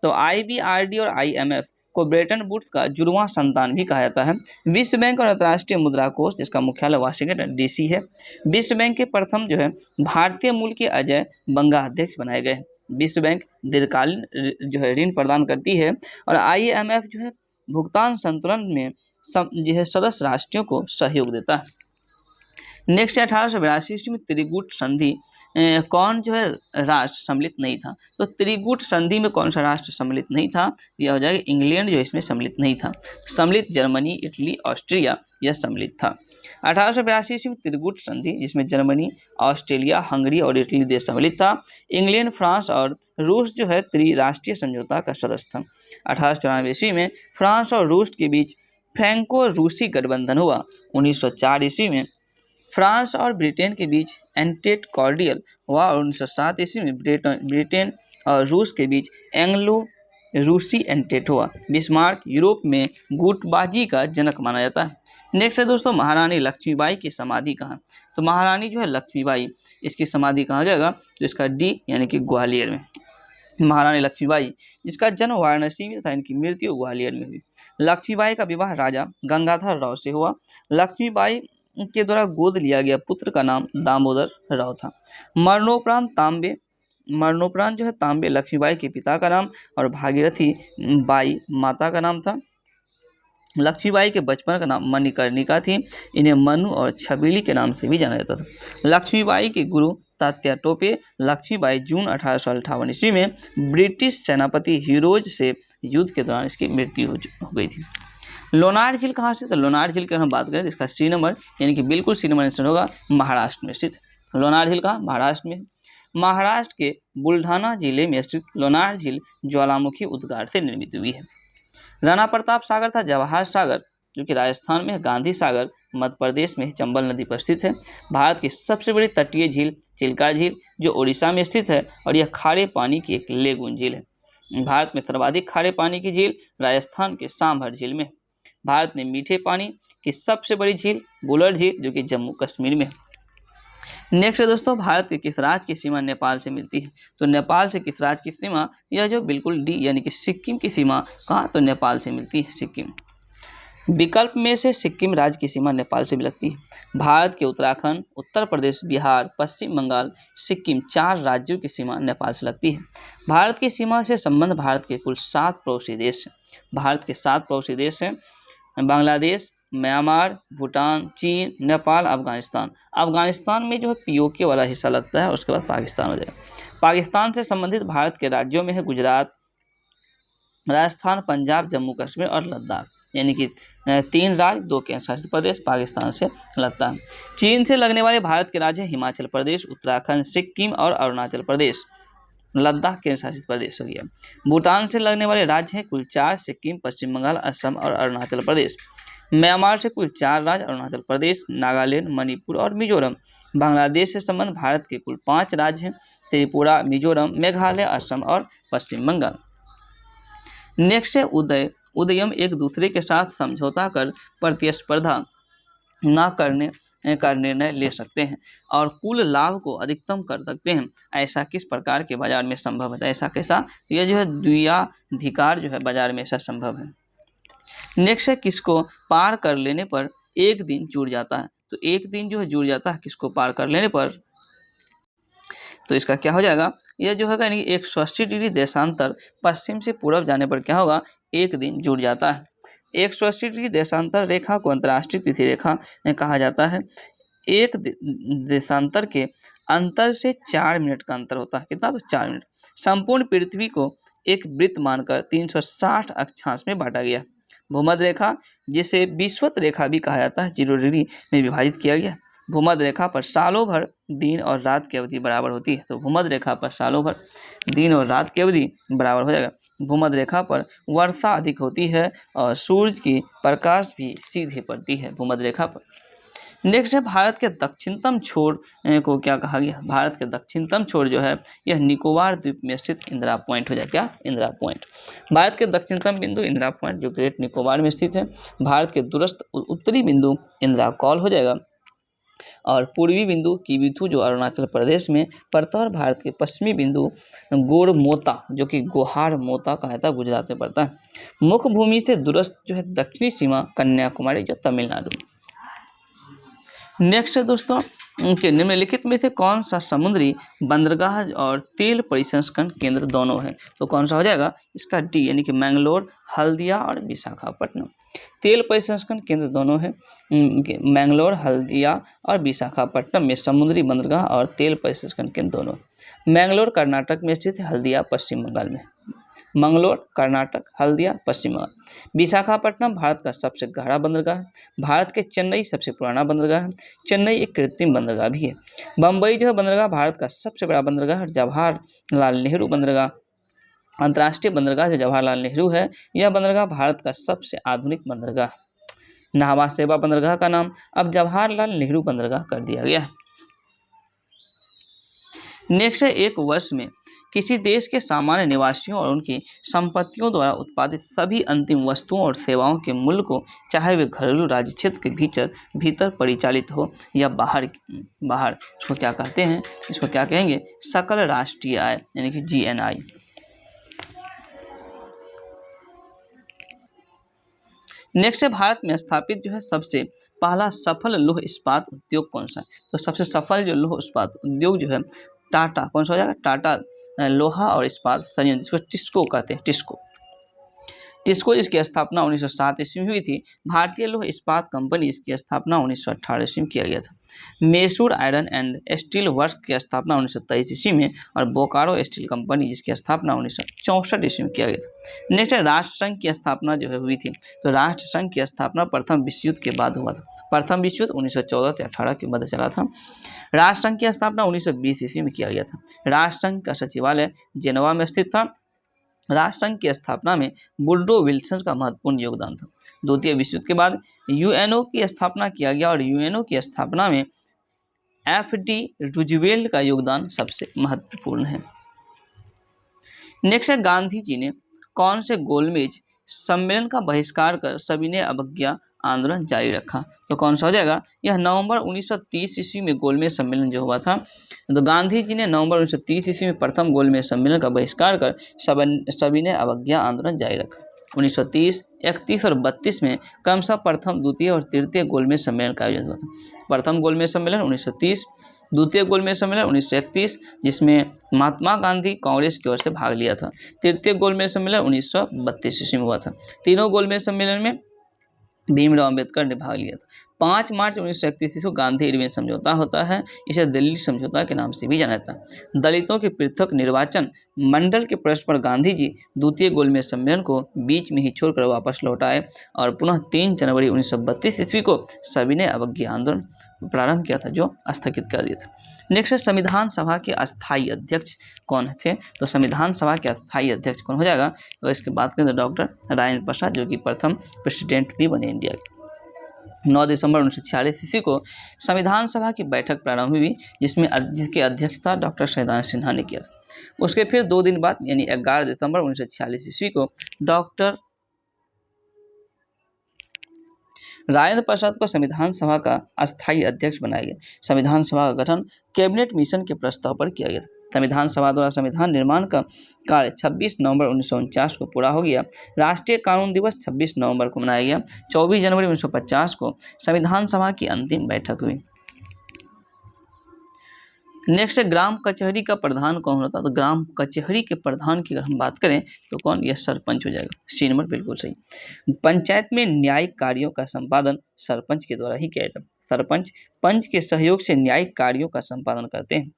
तो IBRD और IMF को ब्रेटन वुड्स का जुड़वां संतान भी कहा जाता है। विश्व बैंक और अंतर्राष्ट्रीय मुद्रा कोष जिसका मुख्यालय वाशिंगटन DC है। विश्व बैंक के प्रथम जो है भारतीय मूल के अजय बंगा अध्यक्ष बनाए गए। विश्व बैंक दीर्घकालीन जो है ऋण प्रदान करती है और IMF जो है भुगतान संतुलन में जो है सदस्य राष्ट्रों को सहयोग देता है। नेक्स्ट 1882 ईस्वी में त्रिकूट संधि कौन जो है राष्ट्र सम्मिलित नहीं था, तो त्रिकूट संधि में कौन सा राष्ट्र सम्मिलित नहीं था, यह हो जाएगा इंग्लैंड जो इसमें सम्मिलित नहीं था। सम्मिलित जर्मनी, इटली, ऑस्ट्रिया यह सम्मिलित था। 1882 ईस्वी में त्रिकूट संधि, जिसमें जर्मनी, ऑस्ट्रेलिया, हंगरी और इटली देश सम्मिलित था। इंग्लैंड, फ्रांस और रूस जो है त्रिराष्ट्रीय समझौता का सदस्य था। 1894 ईस्वी में फ्रांस और रूस के बीच फ्रैंको रूसी गठबंधन हुआ। 1904 ईस्वी में फ्रांस और ब्रिटेन के बीच एंटेट कॉर्डियल हुआ और 1907 ईस्वी में ब्रिटेन और रूस के बीच एंग्लो रूसी एंटेट हुआ। बिस्मार्क यूरोप में गुटबाजी का जनक माना जाता है। नेक्स्ट है दोस्तों, महारानी लक्ष्मीबाई की समाधि कहाँ? तो महारानी जो है लक्ष्मीबाई, इसकी समाधि कहाँ हो जाएगा? तो इसका डी यानी कि ग्वालियर में। महारानी लक्ष्मीबाई, जिसका जन्म वाराणसी में था, इनकी मृत्यु ग्वालियर में हुई। लक्ष्मीबाई का विवाह राजा गंगाधर राव से हुआ। लक्ष्मीबाई के द्वारा गोद लिया गया पुत्र का नाम दामोदर राव था। मरणोपरांत जो है तांबे लक्ष्मीबाई के पिता का नाम और भागीरथी बाई माता का नाम था। लक्ष्मीबाई के बचपन का नाम मणिकर्णिका थी। इन्हें मनु और छबीली के नाम से भी जाना जाता था। लक्ष्मीबाई के गुरु तात्या टोपे। लक्ष्मीबाई जून 1858 ईस्वी में ब्रिटिश सेनापति हीरोज से युद्ध के दौरान इसकी मृत्यु हो गई थी। लोनार झील कहाँ स्थित है? लोनार झील की हम बात करें तो इसका सी नंबर यानी कि बिल्कुल सी नंबर आंसर होगा, महाराष्ट्र में स्थित। लोनार झील कहाँ? महाराष्ट्र में। महाराष्ट्र के बुल्ढाना जिले में स्थित लोनार झील ज्वालामुखी उद्गार से निर्मित हुई है। राणा प्रताप सागर था जवाहर सागर, जो कि राजस्थान में है। गांधी सागर मध्य प्रदेश में चंबल नदी पर स्थित है। भारत की सबसे बड़ी तटीय झील चिल्का झील, जो ओडिशा में स्थित है और यह खारे पानी की एक लेगून झील है। भारत में सर्वाधिक खारे पानी की झील राजस्थान के सांभर झील में। भारत में मीठे पानी की सबसे बड़ी झील बुलर झील, जो कि जम्मू कश्मीर में है। नेक्स्ट है दोस्तों, भारत के किस राज्य की सीमा नेपाल से मिलती है? तो नेपाल से किस राज्य की सीमा? यह जो बिल्कुल डी यानी कि सिक्किम की सीमा कहाँ? तो नेपाल से मिलती है, सिक्किम। विकल्प में से सिक्किम राज्य की सीमा नेपाल से भी लगती है। भारत के उत्तराखंड, उत्तर प्रदेश, बिहार, पश्चिम बंगाल, सिक्किम 4 राज्यों की सीमा नेपाल से लगती है। भारत की सीमा से संबंध भारत के कुल 7 पड़ोसी देश हैं। भारत के 7 पड़ोसी देश हैं बांग्लादेश, म्यांमार, भूटान, चीन, नेपाल, अफगानिस्तान। अफगानिस्तान में जो है पीओके वाला हिस्सा लगता है, उसके बाद पाकिस्तान हो जाएगा। पाकिस्तान से संबंधित भारत के राज्यों में है गुजरात, राजस्थान, पंजाब, जम्मू कश्मीर और लद्दाख, यानी कि 3 राज्य 2 केंद्र शासित प्रदेश पाकिस्तान से लगता है। चीन से लगने वाले भारत के राज्य हिमाचल प्रदेश, उत्तराखंड, सिक्किम और अरुणाचल प्रदेश। लद्दाख केंद्र शासित प्रदेश हो गया। भूटान से लगने वाले राज्य हैं कुल 4, सिक्किम, पश्चिम बंगाल, असम और अरुणाचल प्रदेश। म्यांमार से कुल 4 राज्य, अरुणाचल प्रदेश, नागालैंड, मणिपुर और मिजोरम। बांग्लादेश से संबंध भारत के कुल 5 राज्य हैं, त्रिपुरा, मिजोरम, मेघालय, असम और पश्चिम बंगाल। नेक्स्ट है उदयम एक दूसरे के साथ समझौता कर प्रतिस्पर्धा न करने का निर्णय ले सकते हैं और कुल लाभ को अधिकतम कर सकते हैं। ऐसा किस प्रकार के बाजार में संभव है? ऐसा कैसा? यह जो है द्वियाधिकार जो है बाजार में ऐसा संभव है। नेक्स्ट है किसको पार कर लेने पर एक दिन जुड़ जाता है? तो एक दिन जो है जुड़ जाता है किसको पार कर लेने पर? तो इसका क्या हो जाएगा? यह जो होगा यानी 180 डिग्री देशांतर पश्चिम से पूर्व जाने पर क्या होगा? एक दिन जुड़ जाता है। 180 डिग्री देशांतर रेखा को अंतर्राष्ट्रीय तिथि रेखा कहा जाता है। एक देशांतर के अंतर से 4 मिनट का अंतर होता है। कितना? तो 4 मिनट। संपूर्ण पृथ्वी को एक वृत्त मानकर 360 अक्षांश में बांटा गया। भूमध्य रेखा, जिसे विषुवत रेखा भी कहा जाता है, 0 डिग्री में विभाजित किया गया। भूमध्य रेखा पर सालों भर दिन और रात की अवधि बराबर होती है। तो भूमध्य रेखा पर सालों भर दिन और रात की अवधि बराबर हो जाएगा। भूमध्य रेखा पर वर्षा अधिक होती है और सूरज की प्रकाश भी सीधे पड़ती है भूमध्य रेखा पर। नेक्स्ट है भारत के दक्षिणतम छोर को क्या कहा गया? भारत के दक्षिणतम छोर जो है यह निकोबार द्वीप में स्थित इंदिरा पॉइंट हो जाएगा। क्या? इंदिरा पॉइंट। भारत के दक्षिणतम बिंदु इंदिरा पॉइंट जो ग्रेट निकोबार में स्थित है। भारत के दूरस्थ उत्तरी बिंदु इंदिरा कॉल हो जाएगा और पूर्वी बिंदु किबिथु जो अरुणाचल प्रदेश में पड़ता है और भारत के पश्चिमी बिंदु गोरमोता जो कि गोहार मोता कहा जाता है, गुजरात में पड़ता है। मुख्य भूमि से दूरस्थ जो है दक्षिणी सीमा कन्याकुमारी जो तमिलनाडु। नेक्स्ट है दोस्तों उनके निम्नलिखित में से कौन सा समुद्री बंदरगाह और तेल परिसंस्करण केंद्र दोनों है? तो कौन सा हो जाएगा? इसका डी यानी कि मैंगलोर, हल्दिया और विशाखापट्टनम। तेल परिसंस्करण केंद्र दोनों है। मैंगलोर, हल्दिया और विशाखापट्टनम में समुद्री बंदरगाह और तेल परिसंस्करण केंद्र दोनों। मैंगलोर कर्नाटक में स्थित है, हल्दिया पश्चिम बंगाल में। मंगलोर कर्नाटक, हल्दिया पश्चिम बंगाल। विशाखापट्टनम भारत का सबसे गहरा बंदरगाह है। भारत के चेन्नई सबसे पुराना बंदरगाह है। चेन्नई एक कृत्रिम बंदरगाह भी है। बम्बई जो है बंदरगाह भारत का सबसे बड़ा बंदरगाह है। जवाहरलाल नेहरू बंदरगाह अंतर्राष्ट्रीय बंदरगाह जो जवाहरलाल नेहरू है, यह बंदरगाह भारत का सबसे आधुनिक बंदरगाह है। नाहवा सेवा बंदरगाह का नाम अब जवाहरलाल नेहरू बंदरगाह कर दिया गया है। नेक्स्ट है, एक वर्ष में किसी देश के सामान्य निवासियों और उनकी संपत्तियों द्वारा उत्पादित सभी अंतिम वस्तुओं और सेवाओं के मूल्य को, चाहे वे घरेलू राज्य क्षेत्र के भीतर परिचालित हो या बाहर, इसको क्या कहते हैं, इसको क्या कहेंगे, सकल राष्ट्रीय आय यानी कि GNI। नेक्स्ट है, भारत में स्थापित जो है सबसे पहला सफल लौह इस्पात उद्योग कौन सा है? तो सबसे सफल जो लौह इस्पात उद्योग जो है टाटा, कौन सा हो जाएगा, टाटा लोहा और इस्पात संयंत्र, जिसको टिस्को कहते हैं, टिस्को इसकी स्थापना 1907 ईस्वी में हुई थी। भारतीय लौह इस्पात कंपनी इसकी स्थापना 1918 ईस्वी में किया गया था। Mysore iron and steel works की स्थापना 1923 ईस्वी में और बोकारो स्टील कंपनी जिसकी स्थापना 1964 ईस्वी में किया गया था। नेक्स्ट है, राष्ट्र संघ की स्थापना जो है हुई थी, तो राष्ट्र संघ की स्थापना प्रथम विश्व युद्ध के बाद हुआ था। प्रथम विश्व युद्ध 1914 से 18 के मध्य चला था। राष्ट्र संघ की स्थापना 1920 ईस्वी में किया गया था। राष्ट्र संघ का सचिवालय जेनेवा में स्थित था। राष्ट्र संघ की स्थापना में वुडरो विल्सन का महत्वपूर्ण योगदान था। द्वितीय विश्व युद्ध के बाद यूएनओ की स्थापना किया गया और यूएनओ की स्थापना में FD रूजवेल्ट का योगदान सबसे महत्वपूर्ण है। नेक्स्ट है, गांधी जी ने कौन से गोलमेज सम्मेलन का बहिष्कार कर सविनय अवज्ञा आंदोलन जारी रखा? तो कौन सा हो जाएगा, यह नवंबर 1930 ईस्वी में गोलमेज सम्मेलन जो हुआ था। तो गांधी जी ने नवंबर 1930 ईस्वी में प्रथम गोलमेज सम्मेलन का बहिष्कार कर सविनय अवज्ञा आंदोलन जारी रखा। 1930, 31 और 32 में क्रमशः प्रथम, द्वितीय और तृतीय गोलमेज सम्मेलन का आयोजन हुआ था। प्रथम गोलमेज सम्मेलन 1930, द्वितीय गोलमेज सम्मेलन 1931 जिसमें महात्मा गांधी कांग्रेस की ओर से भाग लिया था। तृतीय गोलमेज सम्मेलन 1932 ईस्वी में हुआ था। तीनों गोलमेज सम्मेलन में भीमराव अंबेडकर ने भाग लिया था। 5 मार्च 1931 ईस्वी को गांधी इरविन समझौता होता है। इसे दिल्ली समझौता के नाम से भी जाना जाता है। दलितों के पृथक निर्वाचन मंडल के प्रश्न पर गांधी जी द्वितीय गोलमेज सम्मेलन को बीच में ही छोड़कर वापस लौट आए और पुनः 3 जनवरी 1932 ईस्वी को सविनय अवज्ञा आंदोलन प्रारंभ किया था, जो स्थगित कर दिया था। नेक्स्ट है, संविधान सभा के अस्थायी अध्यक्ष कौन थे? तो संविधान सभा के अस्थायी अध्यक्ष कौन हो जाएगा? तो इसके बाद करें तो डॉक्टर राजेंद्र प्रसाद, जो कि प्रथम प्रेसिडेंट भी बने इंडिया के। 9 दिसंबर 1946 ईस्वी को संविधान सभा की बैठक प्रारंभ हुई जिसकी अध्यक्षता डॉक्टर सैयदानंद सिन्हा ने किया था। उसके फिर 2 दिन बाद यानी 11 दिसंबर 1946 ईस्वी को डॉक्टर राजेंद्र प्रसाद को संविधान सभा का अस्थायी अध्यक्ष बनाया गया। संविधान सभा का गठन कैबिनेट मिशन के प्रस्ताव पर किया गया था। संविधान सभा द्वारा संविधान निर्माण का कार्य 26 नवंबर 1949 को पूरा हो गया। राष्ट्रीय कानून दिवस 26 नवंबर को मनाया गया। 24 जनवरी 1950 को संविधान सभा की अंतिम बैठक हुई। नेक्स्ट है, ग्राम कचहरी का प्रधान कौन होता है? तो ग्राम कचहरी के प्रधान की अगर हम बात करें तो कौन? यह सरपंच हो जाएगा। सी नंबर बिल्कुल सही। पंचायत में न्यायिक कार्यों का संपादन सरपंच के द्वारा ही किया जाता है। सरपंच पंच के सहयोग से न्यायिक कार्यों का संपादन करते हैं।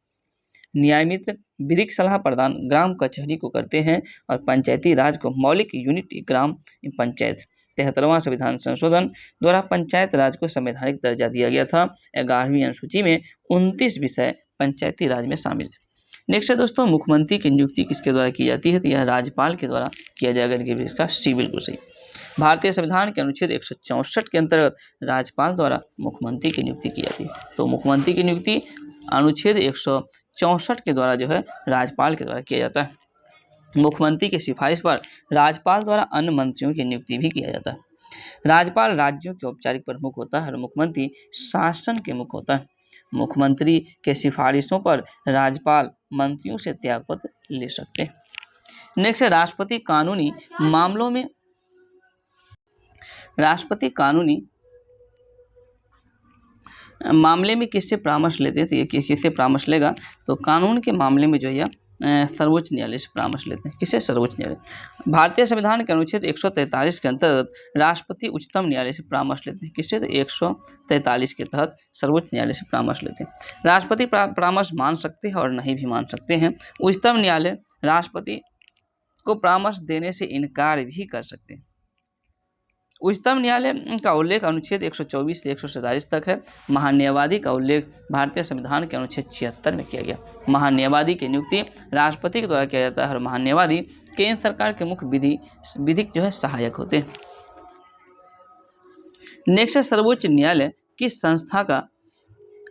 न्याय मित्र विधिक सलाह प्रदान ग्राम कचहरी को करते हैं और पंचायती राज को मौलिक यूनिट ग्राम पंचायत। 73वां संविधान संशोधन द्वारा पंचायत राज को संवैधानिक दर्जा दिया गया था। 11वीं अनुसूची में 29 विषय पंचायती राज में शामिल थे। नेक्स्ट है दोस्तों, मुख्यमंत्री की नियुक्ति किसके द्वारा की जाती है? तो यह राज्यपाल के द्वारा किया जाएगा। इसका सी बिल्कुल सही। भारतीय संविधान के अनुच्छेद 164 के अंतर्गत राज्यपाल द्वारा मुख्यमंत्री की नियुक्ति की जाती है। तो मुख्यमंत्री की नियुक्ति अनुच्छेद 164 के द्वारा जो है राज्यपाल के द्वारा किया जाता है। मुख्यमंत्री की सिफारिश पर राज्यपाल द्वारा अन्य मंत्रियों की नियुक्ति भी किया जाता है। राज्यपाल राज्यों के औपचारिक प्रमुख होता है और मुख्यमंत्री शासन के मुख्य होता है। मुख्यमंत्री के सिफारिशों पर राज्यपाल मंत्रियों से त्यागपत्र ले सकते हैं। नेक्स्ट है, राष्ट्रपति कानूनी मामले में किससे परामर्श लेते हैं? तो किससे परामर्श लेगा? तो कानून के मामले में जो है सर्वोच्च न्यायालय से परामर्श लेते हैं। किसे? सर्वोच्च न्यायालय। भारतीय संविधान के अनुच्छेद 143 के अंतर्गत राष्ट्रपति उच्चतम न्यायालय से परामर्श लेते हैं। किससे? तो 143 के तहत सर्वोच्च न्यायालय से परामर्श लेते हैं। राष्ट्रपति परामर्श मान सकते हैं और नहीं भी मान सकते हैं। उच्चतम न्यायालय राष्ट्रपति को परामर्श देने से इनकार भी कर सकते हैं। उच्चतम न्यायालय का उल्लेख अनुच्छेद 124 से 147 तक है। महान्यायवादी का उल्लेख भारतीय संविधान के अनुच्छेद 76 में किया गया। महान्यायवादी की नियुक्ति राष्ट्रपति के द्वारा किया जाता है और महान्यायवादी केंद्र सरकार के मुख्य विधिक जो है सहायक होते हैं। नेक्स्ट है सर्वोच्च न्यायालय किस संस्था का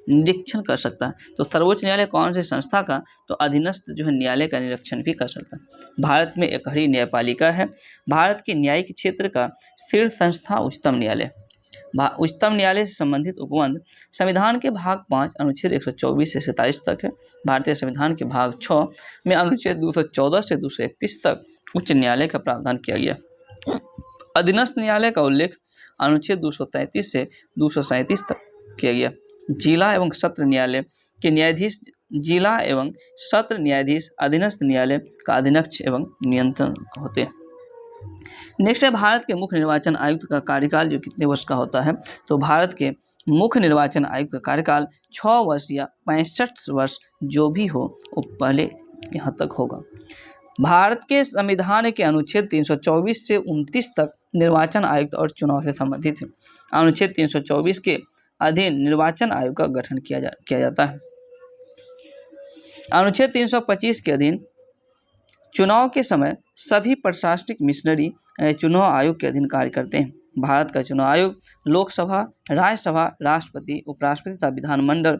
निरीक्षण कर सकता है? तो सर्वोच्च न्यायालय कौन सी संस्था का? तो अधीनस्थ जो है न्यायालय का निरीक्षण भी कर सकता है। भारत में इकहरी न्यायपालिका है। भारत के न्यायिक क्षेत्र का शीर्ष संस्था उच्चतम न्यायालय। उच्चतम न्यायालय से संबंधित उपबंध संविधान के भाग 5 अनुच्छेद 124 से 47 तक है। भारतीय संविधान के भाग 6 में अनुच्छेद 214 से 231 तक उच्च न्यायालय का प्रावधान किया गया। अधीनस्थ न्यायालय का उल्लेख अनुच्छेद 233 से 237 तक किया गया। जिला एवं सत्र न्यायालय के न्यायाधीश जिला एवं सत्र न्यायाधीश अधीनस्थ न्यायालय का अध्यक्ष एवं नियंत्रण होते हैं। नेक्स्ट है भारत के मुख्य निर्वाचन आयुक्त का कार्यकाल जो कितने वर्ष का होता है? तो भारत के मुख्य निर्वाचन आयुक्त का कार्यकाल 6 वर्ष या 65 वर्ष जो भी हो वो पहले यहाँ तक होगा। भारत के संविधान के अनुच्छेद 324 से 29 तक निर्वाचन आयुक्त और चुनाव से संबंधित है। अनुच्छेद 324 के अधीन निर्वाचन आयोग का गठन किया जाता है। अनुच्छेद 325 के अधीन चुनाव के समय सभी प्रशासनिक मिशनरी चुनाव आयोग के अधीन कार्य करते हैं। भारत का चुनाव आयोग लोकसभा, राज्यसभा, राष्ट्रपति, उपराष्ट्रपति तथा विधानमंडल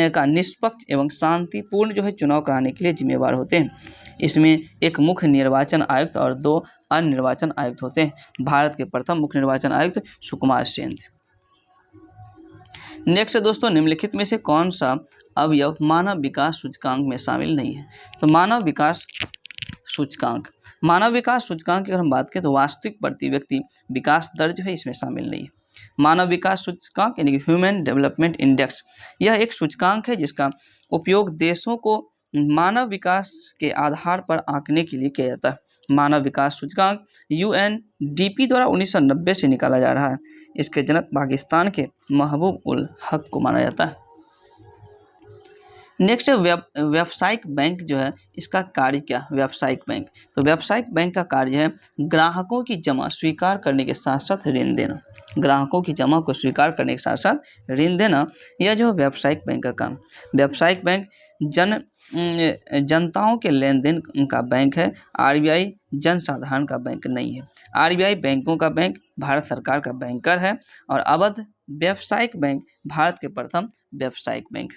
का निष्पक्ष एवं शांतिपूर्ण जो है चुनाव कराने के लिए जिम्मेवार होते हैं। इसमें एक मुख्य निर्वाचन आयुक्त और 2 अन्य निर्वाचन आयुक्त होते हैं। भारत के प्रथम मुख्य निर्वाचन आयुक्त सुकुमार सेन थे। नेक्स्ट दोस्तों, निम्नलिखित में से कौन सा अवयव मानव विकास सूचकांक में शामिल नहीं है? तो मानव विकास सूचकांक की अगर हम बात करें तो वास्तविक प्रति व्यक्ति विकास दर जो है इसमें शामिल नहीं है। मानव विकास सूचकांक यानी कि ह्यूमन डेवलपमेंट इंडेक्स यह एक सूचकांक है जिसका उपयोग देशों को मानव विकास के आधार पर आंकने के लिए किया जाता है। मानव विकास सूचकांक UNDP द्वारा 1990 से निकाला जा रहा है। इसके जनक पाकिस्तान के महबूब उल हक को माना जाता है। नेक्स्ट है व्यावसायिक बैंक जो है इसका कार्य क्या? व्यावसायिक बैंक, तो व्यावसायिक बैंक का कार्य है ग्राहकों की जमा स्वीकार करने के साथ साथ ऋण देना। ग्राहकों की जमा को स्वीकार करने के साथ साथ ऋण देना, यह जो व्यावसायिक बैंक का काम। व्यावसायिक बैंक जनताओं के लेन देन का बैंक है। RBI जनसाधारण का बैंक नहीं है। RBI बैंकों का बैंक भारत सरकार का बैंकर है और अवध व्यावसायिक बैंक भारत के प्रथम व्यावसायिक बैंक।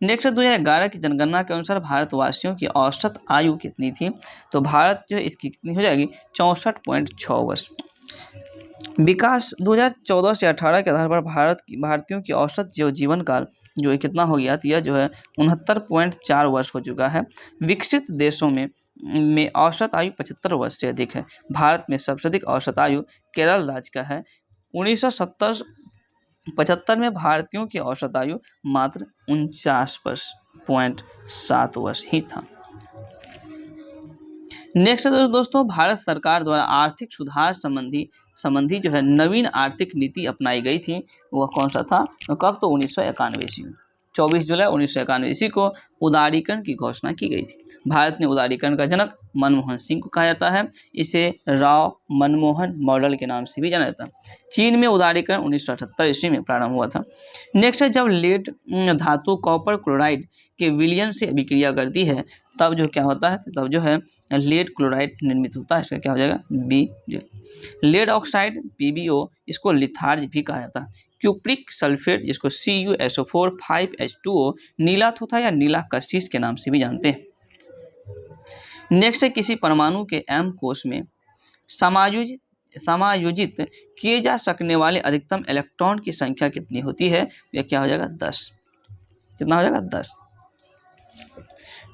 नेक्स्ट 2011 की जनगणना के अनुसार भारतवासियों की औसत आयु कितनी थी? तो भारत जो इसकी कितनी हो जाएगी? 64.6 वर्ष। विकास 2014 से 18 के आधार पर भारतीयों की औसत जो जीवन काल जो है कितना हो गया? तो यह जो है 69.4 वर्ष हो चुका है। विकसित देशों में औसत आयु 75 वर्ष से अधिक है। भारत में सबसे अधिक औसत आयु केरल राज्य का है। 1975 में भारतीयों की औसत आयु मात्र 49.7 वर्ष ही था। नेक्स्ट दोस्तों, भारत सरकार द्वारा आर्थिक सुधार संबंधी जो है नवीन आर्थिक नीति अपनाई गई थी, वह कौन सा था? कब? तो 1991 ईस्वी में 24 जुलाई 1991 ईस्वी को उदारीकरण की घोषणा की गई थी। भारत में उदारीकरण का जनक मनमोहन सिंह को कहा जाता है। इसे राव मनमोहन मॉडल के नाम से भी जाना जाता है। चीन में उदारीकरण 1978 ईस्वी में प्रारंभ हुआ था। नेक्स्ट है, जब लेड धातु कॉपर क्लोराइड के विलयन से अभिक्रिया करती है तब जो क्या होता है? तब जो है लेड क्लोराइड निर्मित होता है। इसका क्या हो जाएगा? बी। लेड ऑक्साइड PbO इसको लिथार्ज भी कहा जाता है। क्यूप्रिक सल्फेट जिसको CuSO4 5H2O नीला थूथा या नीला कशिश के नाम से भी जानते हैं। नेक्स्ट है, किसी परमाणु के M कोश में समायोजित किए जा सकने वाले अधिकतम इलेक्ट्रॉन की संख्या कितनी होती है? यह क्या हो जाएगा? 10। कितना हो जाएगा? 10।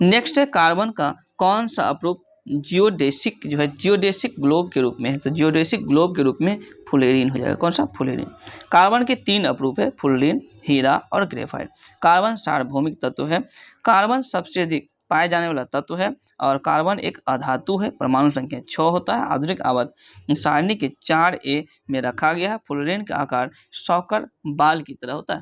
नेक्स्ट है, कार्बन का कौन सा अप्रूप जियोडेसिक जो है जियोडेसिक ग्लोब के रूप में है? तो जियोडेसिक ग्लोब के रूप में फुलेरिन हो जाएगा। कौन सा? फुलेरिन। कार्बन के 3 अप्रूप है, फुलेरिन, हीरा और ग्रेफाइट। कार्बन सार्वभौमिक तत्व है। कार्बन सबसे अधिक पाए जाने वाला तत्व है और कार्बन एक अधातु है। परमाणु संख्या 6 होता है। आधुनिक आवर्त सारणी के 4A में रखा गया है। फुलेरिन का आकार सॉकर बाल की तरह होता है।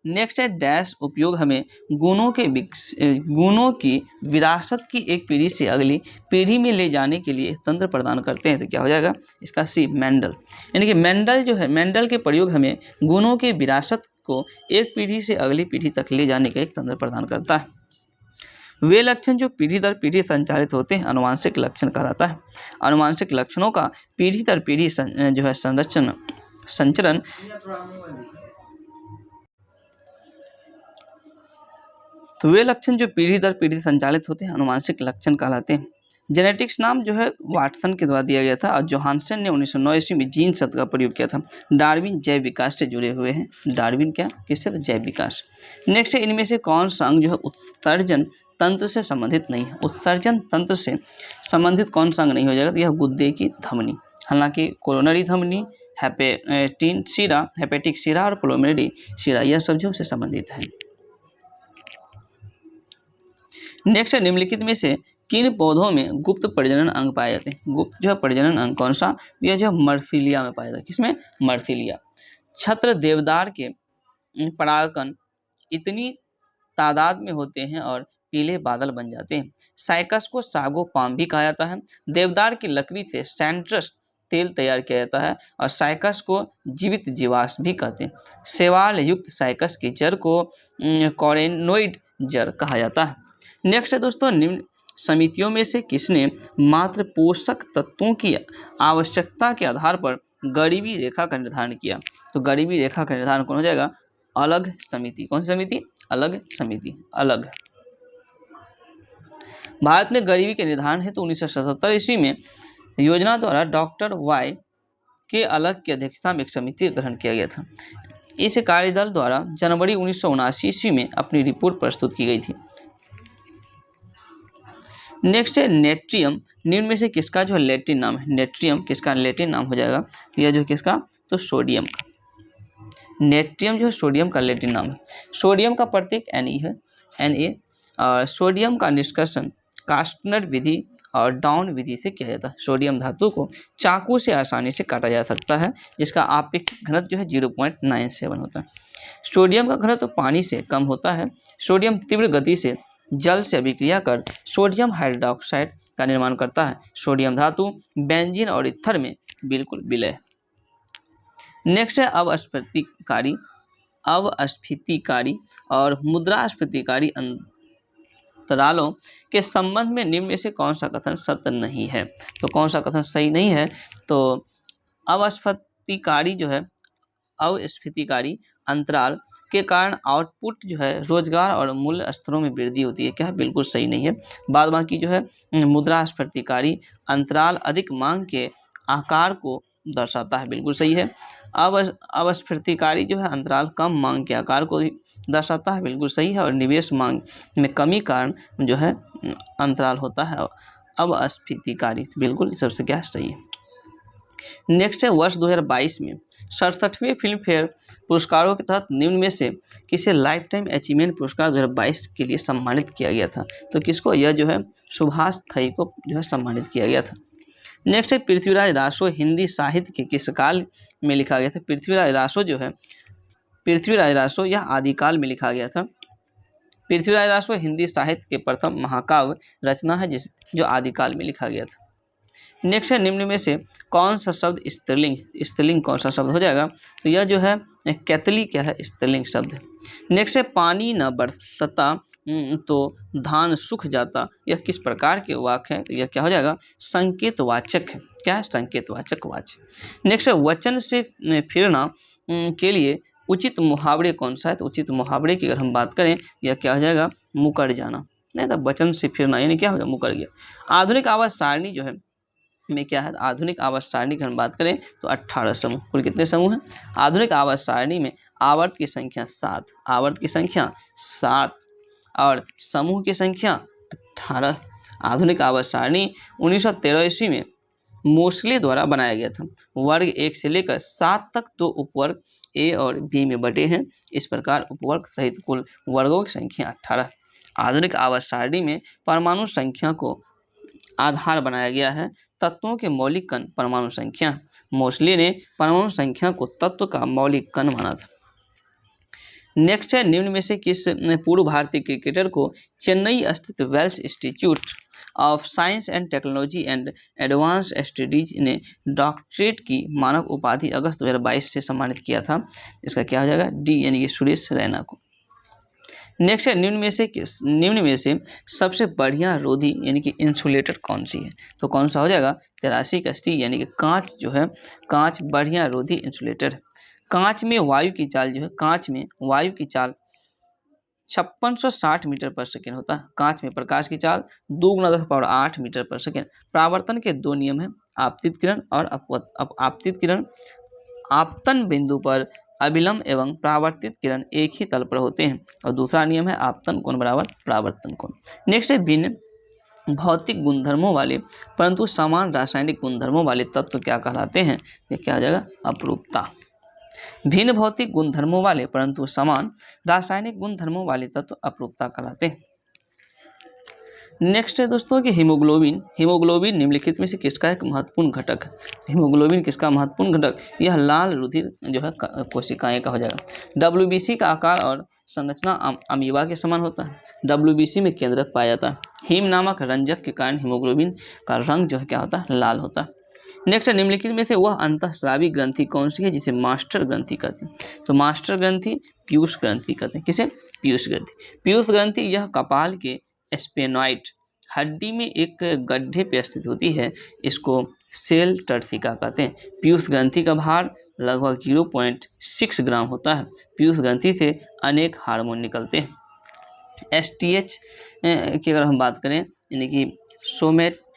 नेक्स्ट है डैश उपयोग हमें गुणों की विरासत की एक पीढ़ी से अगली पीढ़ी में ले जाने के लिए तंत्र प्रदान करते हैं। तो क्या हो जाएगा इसका सी मेंडल। यानी कि मेंडल जो है, मेंडल के प्रयोग हमें गुणों की विरासत को एक पीढ़ी से अगली पीढ़ी तक ले जाने का एक तंत्र प्रदान करता है। वे लक्षण जो पीढ़ी दर पीढ़ी संचालित होते हैं आनुवांशिक लक्षण कहलाता है। आनुवांशिक लक्षणों का पीढ़ी दर पीढ़ी जो है संचरण तो वे लक्षण जो पीढ़ी दर पीढ़ी संचालित होते हैं आनुवांशिक लक्षण कहलाते हैं। जेनेटिक्स नाम जो है वाटसन के द्वारा दिया गया था और जोहानसन ने 1909 ईस्वी में जीन शब्द का प्रयोग किया था। डार्विन जैव विकास से जुड़े हुए हैं। डार्विन क्या किससे? तो जैव विकास। नेक्स्ट है इनमें से कौन सा अंग जो है उत्सर्जन तंत्र से संबंधित नहीं है? उत्सर्जन तंत्र से संबंधित कौन सा अंग नहीं हो जाएगा? तो यह गुर्दे की धमनी। हालांकि कोरोनरी धमनी, हेपेटिक शिरा और प्लोमेरी शिरा यह सब जो से संबंधित है। नेक्स्ट है निम्नलिखित में से किन पौधों में गुप्त प्रजनन अंग पाए जाते हैं? गुप्त जो है प्रजनन अंग कौन सा? यह जो मर्सिलिया में पाया जाता है। किसमें? मर्सिलिया। छत्र देवदार के परागकण इतनी तादाद में होते हैं और पीले बादल बन जाते हैं। साइकस को सागो पाम भी कहा जाता है। देवदार की लकड़ी से सैंड्रस तेल तैयार किया जाता है और साइकस को जीवित जीवाश्म भी कहते हैं। शैवाल युक्त साइकस की जड़ को कॉरेनोइड जड़ कहा जाता है। नेक्स्ट है दोस्तों निम्न समितियों में से किसने मात्र पोषक तत्वों की आवश्यकता के आधार पर गरीबी रेखा का निर्धारण किया? तो गरीबी रेखा का निर्धारण कौन हो जाएगा? अलग समिति। कौन सी समिति? अलग समिति। अलग। भारत में गरीबी के निर्धारण हेतु 1977 ईस्वी में योजना द्वारा डॉक्टर वाई के अलग की अध्यक्षता में एक समिति का गठन किया गया था। इस कार्यदल द्वारा जनवरी 1979 ईस्वी में अपनी रिपोर्ट प्रस्तुत की गई थी। नेक्स्ट है नेट्रियम। निम्न में से किसका जो है लैटिन नाम है? नेट्रियम किसका लैटिन नाम हो जाएगा? यह जो किसका? तो सोडियम का। नेट्रियम जो है सोडियम का लैटिन नाम है। सोडियम का प्रतीक Na है, Na। और सोडियम का निष्कर्षण कास्टनर विधि और डाउन विधि से किया जाता है। सोडियम धातु को चाकू से आसानी से काटा जा सकता है, जिसका आपेक्षिक घनत्व जो है 0.97 होता है। सोडियम का घनत्व पानी से कम होता है। सोडियम तीव्र गति से जल से अभिक्रिया कर सोडियम हाइड्रोक्साइड का निर्माण करता है। सोडियम धातु बेंजीन और ईथर में बिल्कुल विलय। नेक्स्ट है अवस्फीतिकारी और मुद्रास्फीतिकारी अंतरालों के संबंध में निम्न में से कौन सा कथन सत्य नहीं है? तो कौन सा कथन सही नहीं है? तो अवस्फीतिकारी जो है, अवस्फीतिकारी अंतराल के कारण आउटपुट जो है रोजगार और मूल्य स्तरों में वृद्धि होती है। क्या है? बिल्कुल सही नहीं है। बाद बाकी जो है मुद्रास्फीतिकारी अंतराल अधिक मांग के आकार को दर्शाता है। बिल्कुल सही है। अवस्फीतिकारी जो है अंतराल कम मांग के आकार को दर्शाता है। बिल्कुल सही है। और निवेश मांग में कमी कारण जो है अंतराल होता है अवस्फीतिकारी। बिल्कुल सबसे क्या सही है। नेक्स्ट है वर्ष 2022 में 67वें फिल्म फेयर पुरस्कारों के तहत निम्न में से किसे लाइफ टाइम अचीवमेंट पुरस्कार 2022 के लिए सम्मानित किया गया था? तो किसको? यह जो है सुभाष थई को जो है सम्मानित किया गया था। नेक्स्ट है पृथ्वीराज रासो हिंदी साहित्य के किस काल में लिखा गया था? पृथ्वीराज रासो यह आदिकाल में लिखा गया था। पृथ्वीराज रासो हिंदी साहित्य के प्रथम महाकाव्य रचना है जो आदिकाल में लिखा गया था। नेक्स्ट है निम्न में से कौन सा शब्द स्त्रीलिंग कौन सा शब्द हो जाएगा? तो यह जो है कैतली क्या है? स्त्रीलिंग शब्द है। नेक्स्ट है पानी न बरसता तो धान सूख जाता, यह किस प्रकार के वाक्य है? तो यह क्या हो जाएगा? संकेतवाचक है। क्या है? संकेतवाचक वाच्य। नेक्स्ट है वचन से फिरना के लिए उचित मुहावरे कौन सा है? तो उचित मुहावरे की अगर हम बात करें यह क्या हो जाएगा? मुकर जाना। नहीं तो वचन से फिरना यानी क्या हो जाएगा? मुकर गया। आधुनिक आवाज सारणी जो है में क्या है? आधुनिक आवाज सारणी की हम बात करें तो 18 समूह। कुल कितने समूह हैं? आधुनिक आवाज सारणी में आवर्त की संख्या 7, आवर्त की संख्या 7 और समूह की संख्या 18। आधुनिक आवाज सारणी 1913 ईस्वी में मोस्ले द्वारा बनाया गया था। वर्ग 1 से लेकर 7 तक 2 उपवर्ग ए और बी में बटे हैं। इस प्रकार उपवर्ग सहित कुल वर्गों की संख्या 18। आधुनिक आवाज सारणी में परमाणु संख्या को आधार बनाया गया है। तत्वों के मौलिक कण परमाणु संख्या। मोस्ले ने परमाणु संख्या को तत्व का मौलिक कण माना था। नेक्स्ट है, निम्न में से किस पूर्व भारतीय क्रिकेटर को चेन्नई स्थित Vels institute of science and technology and advanced studies ने डॉक्टरेट की मानव उपाधि अगस्त 2022 से सम्मानित किया था? इसका क्या हो जाएगा? डी यानी कि सुरेश रैना को। नेक्स्ट है, निम्न में से सबसे बढ़िया रोधी यानी कि इंसुलेटर कौन सी है? तो कौन सा हो जाएगा? तेरासी कस्टी यानी कि कांच जो है, कांच बढ़िया रोधी इंसुलेटर है। कांच में वायु की चाल जो है, कांच में वायु की चाल 5660 मीटर पर सेकेंड होता है। कांच में प्रकाश की चाल 2×10⁸ मीटर पर सेकेंड। परावर्तन के दो नियम है, आपतित किरण और आपतित किरण आपतन बिंदु पर अभिलंब एवं परावर्तित किरण एक ही तल पर होते हैं। और दूसरा नियम है आपतन कोण बराबर परावर्तन कोण। नेक्स्ट है, भिन्न भौतिक गुणधर्मों वाले परंतु समान रासायनिक गुणधर्मों वाले तत्व क्या कहलाते हैं? ये क्या हो जाएगा? अपरूपता। भिन्न भौतिक गुणधर्मों वाले परंतु समान रासायनिक गुणधर्मों वाले तत्व अपरूपता कहलाते हैं। नेक्स्ट है दोस्तों कि हीमोग्लोबिन। हीमोग्लोबिन निम्नलिखित में से किसका एक महत्वपूर्ण घटक है? हीमोग्लोबिन किसका महत्वपूर्ण घटक? यह लाल रुधिर जो है कोशिकाएं का हो जाएगा। WBC का आकार और संरचना अमीबा के समान होता है। WBC में केंद्रक पाया जाता है। हीम नामक रंजक के कारण हीमोग्लोबिन का रंग जो है क्या होता है? लाल होता है। नेक्स्ट है, निम्नलिखित में से वह अंतःस्रावी ग्रंथि कौन सी है जिसे मास्टर ग्रंथि कहते हैं? तो मास्टर ग्रंथि पीयूष ग्रंथि कहते हैं। किसे? पीयूष ग्रंथि। पीयूष ग्रंथि यह कपाल के स्पेनॉइड हड्डी में एक गड्ढे पे स्थित होती है। इसको सेल टर्फिका कहते हैं। पीयूष ग्रंथि का भार लगभग 0.6 ग्राम होता है। पीयूष ग्रंथि से अनेक हार्मोन निकलते हैं। STH की अगर हम बात करें यानी कि सोमेट्रोपिक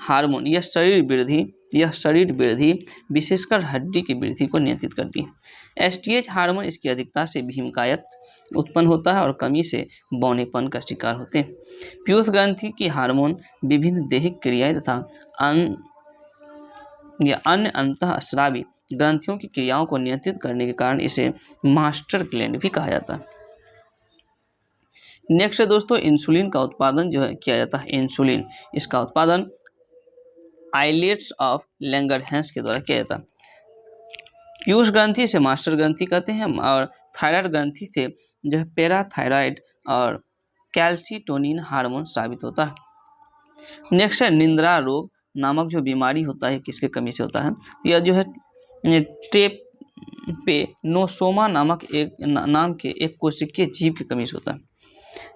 हार्मोन, यह शरीर वृद्धि विशेषकर हड्डी की वृद्धि को नियंत्रित करती है। STH हार्मोन इसकी अधिकता से भीमकायत उत्पन्न होता है और कमी से बौनेपन का शिकार होते हैं। पीयूष ग्रंथि की हार्मोन विभिन्न दैहिक क्रियाएं तथा अन्य अंतःस्रावी ग्रंथियों की क्रियाओं को नियंत्रित करने के कारण इसे मास्टर ग्लैंड भी कहा जाता है। नेक्स्ट है दोस्तों, इंसुलिन का उत्पादन जो है किया जाता है। इंसुलिन इसका उत्पादन आइलेट्स ऑफ लैंगरहैंस के द्वारा किया जाता है। पीयूष ग्रंथि से मास्टर ग्रंथि कहते हैं और थायराइड ग्रंथि से जो है पैराथायराइड और कैल्सिटोनिन हार्मोन साबित होता है। नेक्स्ट है, निंद्रा रोग नामक जो बीमारी होता है किसके कमी से होता है? यह जो है ट्रेपेनोसोमा नामक नाम के एक कोशिकीय जीव की कमी से होता है।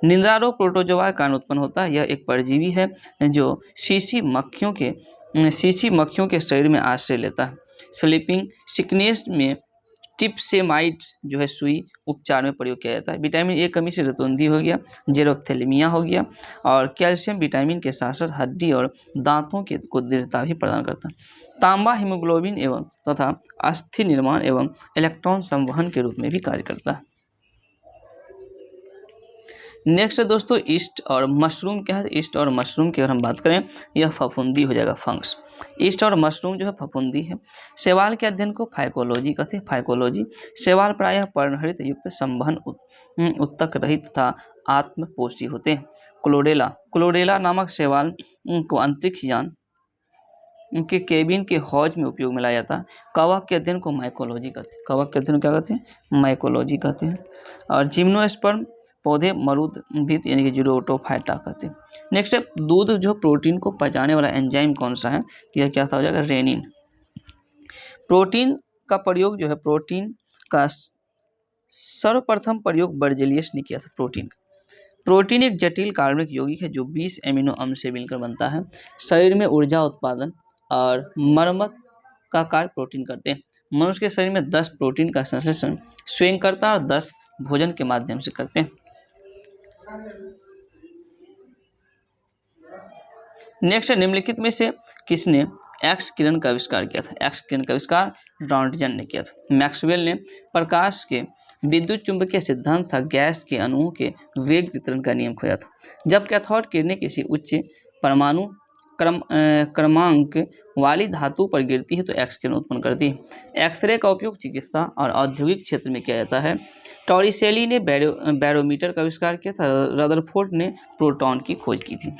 निंद्रा रोग प्रोटोजोआ के कारण उत्पन्न होता है। यह एक परजीवी है जो शीशी मक्खियों के शरीर में आश्रय लेता है। स्लीपिंग सिकनेस में टिप्सेमाइड जो है सुई उपचार में प्रयोग किया जाता है। विटामिन ए कमी से रतौंधी हो गया, जेरोप्थेलमिया हो गया और कैल्शियम विटामिन के साथ साथ हड्डी और दांतों को दृढ़ता भी प्रदान करता है। तांबा हीमोग्लोबिन एवं तथा अस्थि निर्माण एवं इलेक्ट्रॉन संवहन के रूप में भी कार्य करता है। नेक्स्ट है दोस्तों, ईस्ट और मशरूम क्या है? ईस्ट और मशरूम की अगर हम बात करें यह फफूंदी हो जाएगा, फंक्स। ईस्ट और मशरूम जो है फफूंदी है। शैवाल के अध्ययन को फाइकोलॉजी कहते हैं। फाइकोलॉजी शैवाल प्रायः पर्णहरित युक्त संवहन उत्तक रहित तथा आत्मपोषी होते हैं। क्लोरेला नामक शैवाल को अंतरिक्ष यान के केबिन के हौज में उपयोग में लाया जाता है। कवक के अध्ययन को माइकोलॉजी कहते हैं। कवक के अध्ययन क्या कहते हैं? माइकोलॉजी कहते हैं। और जिम्नोस्पर्म पौधे मरुदभित यानी कि जीरोटोफाइटा कहते हैं। नेक्स्ट है, दूध जो प्रोटीन को पचाने वाला एंजाइम कौन सा है? यह क्या हो जाएगा? रेनिन। प्रोटीन का प्रयोग जो है, प्रोटीन का सर्वप्रथम प्रयोग बर्जेलियस ने किया था। प्रोटीन एक जटिल कार्बनिक यौगिक है जो 20 एमिनो अम्ल से मिलकर बनता है। शरीर में ऊर्जा उत्पादन और मरम्मत का कार्य प्रोटीन करते हैं। मनुष्य के शरीर में 10 प्रोटीन का संश्लेषण स्वयं करता है और 10 भोजन के माध्यम से करते हैं। नेक्स्ट, निम्नलिखित में से किसने एक्स किरण का आविष्कार किया था? एक्स किरण का आविष्कार रॉन्टजन ने किया था। मैक्सवेल ने प्रकाश के विद्युत चुंबकीय सिद्धांत था गैस के अणुओं के वेग वितरण का नियम खोजा था। जब कैथोड किरणें किसी उच्च परमाणु क्रमांक वाली धातु पर गिरती है तो एक्स किरण उत्पन्न करती है। एक्सरे का उपयोग चिकित्सा और औद्योगिक क्षेत्र में किया जाता है। टॉरिसेली ने बैरोमीटर का आविष्कार किया था। रदरफोर्ड ने प्रोटॉन की खोज की थी।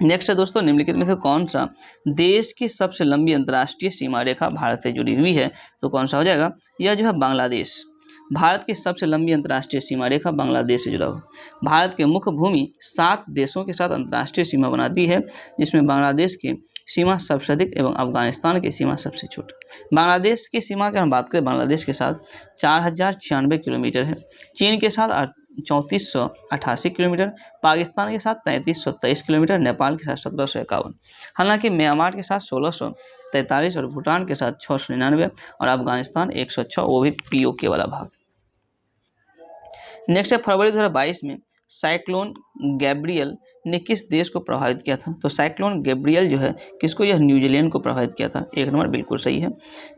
नेक्स्ट है दोस्तों, निम्नलिखित में से कौन सा देश की सबसे लंबी अंतर्राष्ट्रीय सीमा रेखा भारत से जुड़ी हुई है? तो कौन सा हो जाएगा? यह जो है बांग्लादेश। भारत की सबसे लंबी अंतर्राष्ट्रीय सीमा रेखा बांग्लादेश से जुड़ा हुआ। भारत के मुख्य भूमि 7 देशों के साथ अंतर्राष्ट्रीय सीमा बनाती है, जिसमें बांग्लादेश की सीमा सबसे अधिक एवं अफगानिस्तान की सीमा सबसे छोटी। बांग्लादेश की सीमा की हम बात करें, बांग्लादेश के साथ 4096 किलोमीटर है, चीन के साथ 3488 किलोमीटर, पाकिस्तान के साथ 3323 किलोमीटर, नेपाल के साथ 1751, हालांकि म्यांमार के साथ 1643 और भूटान के साथ 699 और अफगानिस्तान 106, वो भी पीओके वाला भाग। नेक्स्ट है फरवरी 2022 में साइक्लोन गैब्रियल ने किस देश को प्रभावित किया था? तो साइक्लोन गैब्रियल जो है किसको, यह न्यूजीलैंड को प्रभावित किया था। एक नंबर बिल्कुल सही है।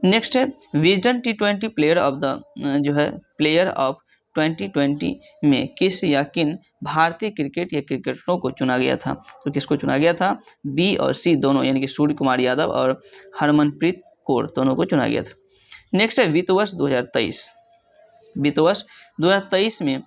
नेक्स्ट है Wisden T20 player of the जो है प्लेयर ऑफ 2020 में किस या किन भारतीय क्रिकेट या क्रिकेटरों को चुना गया था? तो किसको चुना गया था? बी और सी दोनों, यानी कि सूर्य कुमार यादव और हरमनप्रीत कौर दोनों को चुना गया था। नेक्स्ट है वित्त वर्ष 2023। वित्त वर्ष 2023 में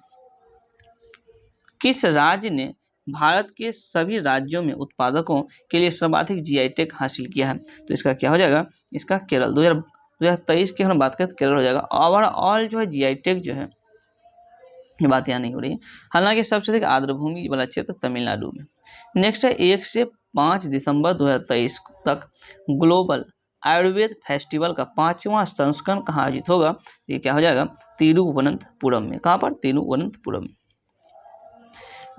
किस राज्य ने भारत के सभी राज्यों में उत्पादकों के लिए सर्वाधिक जीआई टैग हासिल किया है? तो इसका क्या हो जाएगा? इसका केरल। 2023 की हम बात करें तो केरल हो जाएगा। ओवरऑल जो है जीआई टैग जो है, ये बात यहाँ नहीं हो रही है। हालांकि सबसे अधिक आर्द्रभूमि वाला क्षेत्र तमिलनाडु में। नेक्स्ट है 1 से 5 दिसंबर 2023 तक ग्लोबल आयुर्वेद फेस्टिवल का 5वां संस्करण कहाँ आयोजित होगा? ये क्या हो जाएगा? तिरुवनंतपुरम में। कहाँ पर? तिरुवनंतपुरम में।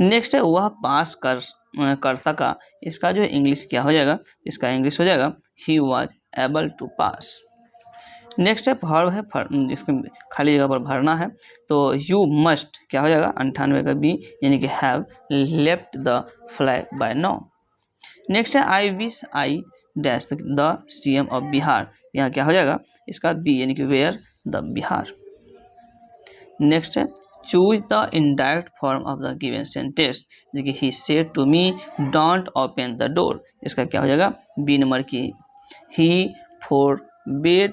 नेक्स्ट है वह पास कर सका, इसका जो इंग्लिश क्या हो जाएगा? इसका इंग्लिश हो जाएगा ही was able to pass. Next है भर है, जिसको खाली जगह पर भरना है, तो यू मस्ट क्या हो जाएगा? 98 का बी, यानी कि have left the flag by now. Next है I wish I dash the CM of Bihar, यहाँ क्या हो जाएगा? इसका बी, यानी कि वेयर द बिहार। नेक्स्ट है choose the indirect form of the given sentence, जैसे he said to me don't open the door, इसका क्या हो जाएगा? बी नंबर की he forbade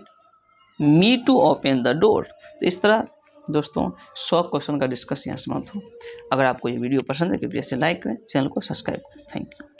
me to open the door. तो इस तरह दोस्तों 100 क्वेश्चन का डिस्कस यहाँ समाप्त हो। अगर आपको ये वीडियो पसंद है कृपया इसे लाइक करें, चैनल को सब्सक्राइब करें। Thank you.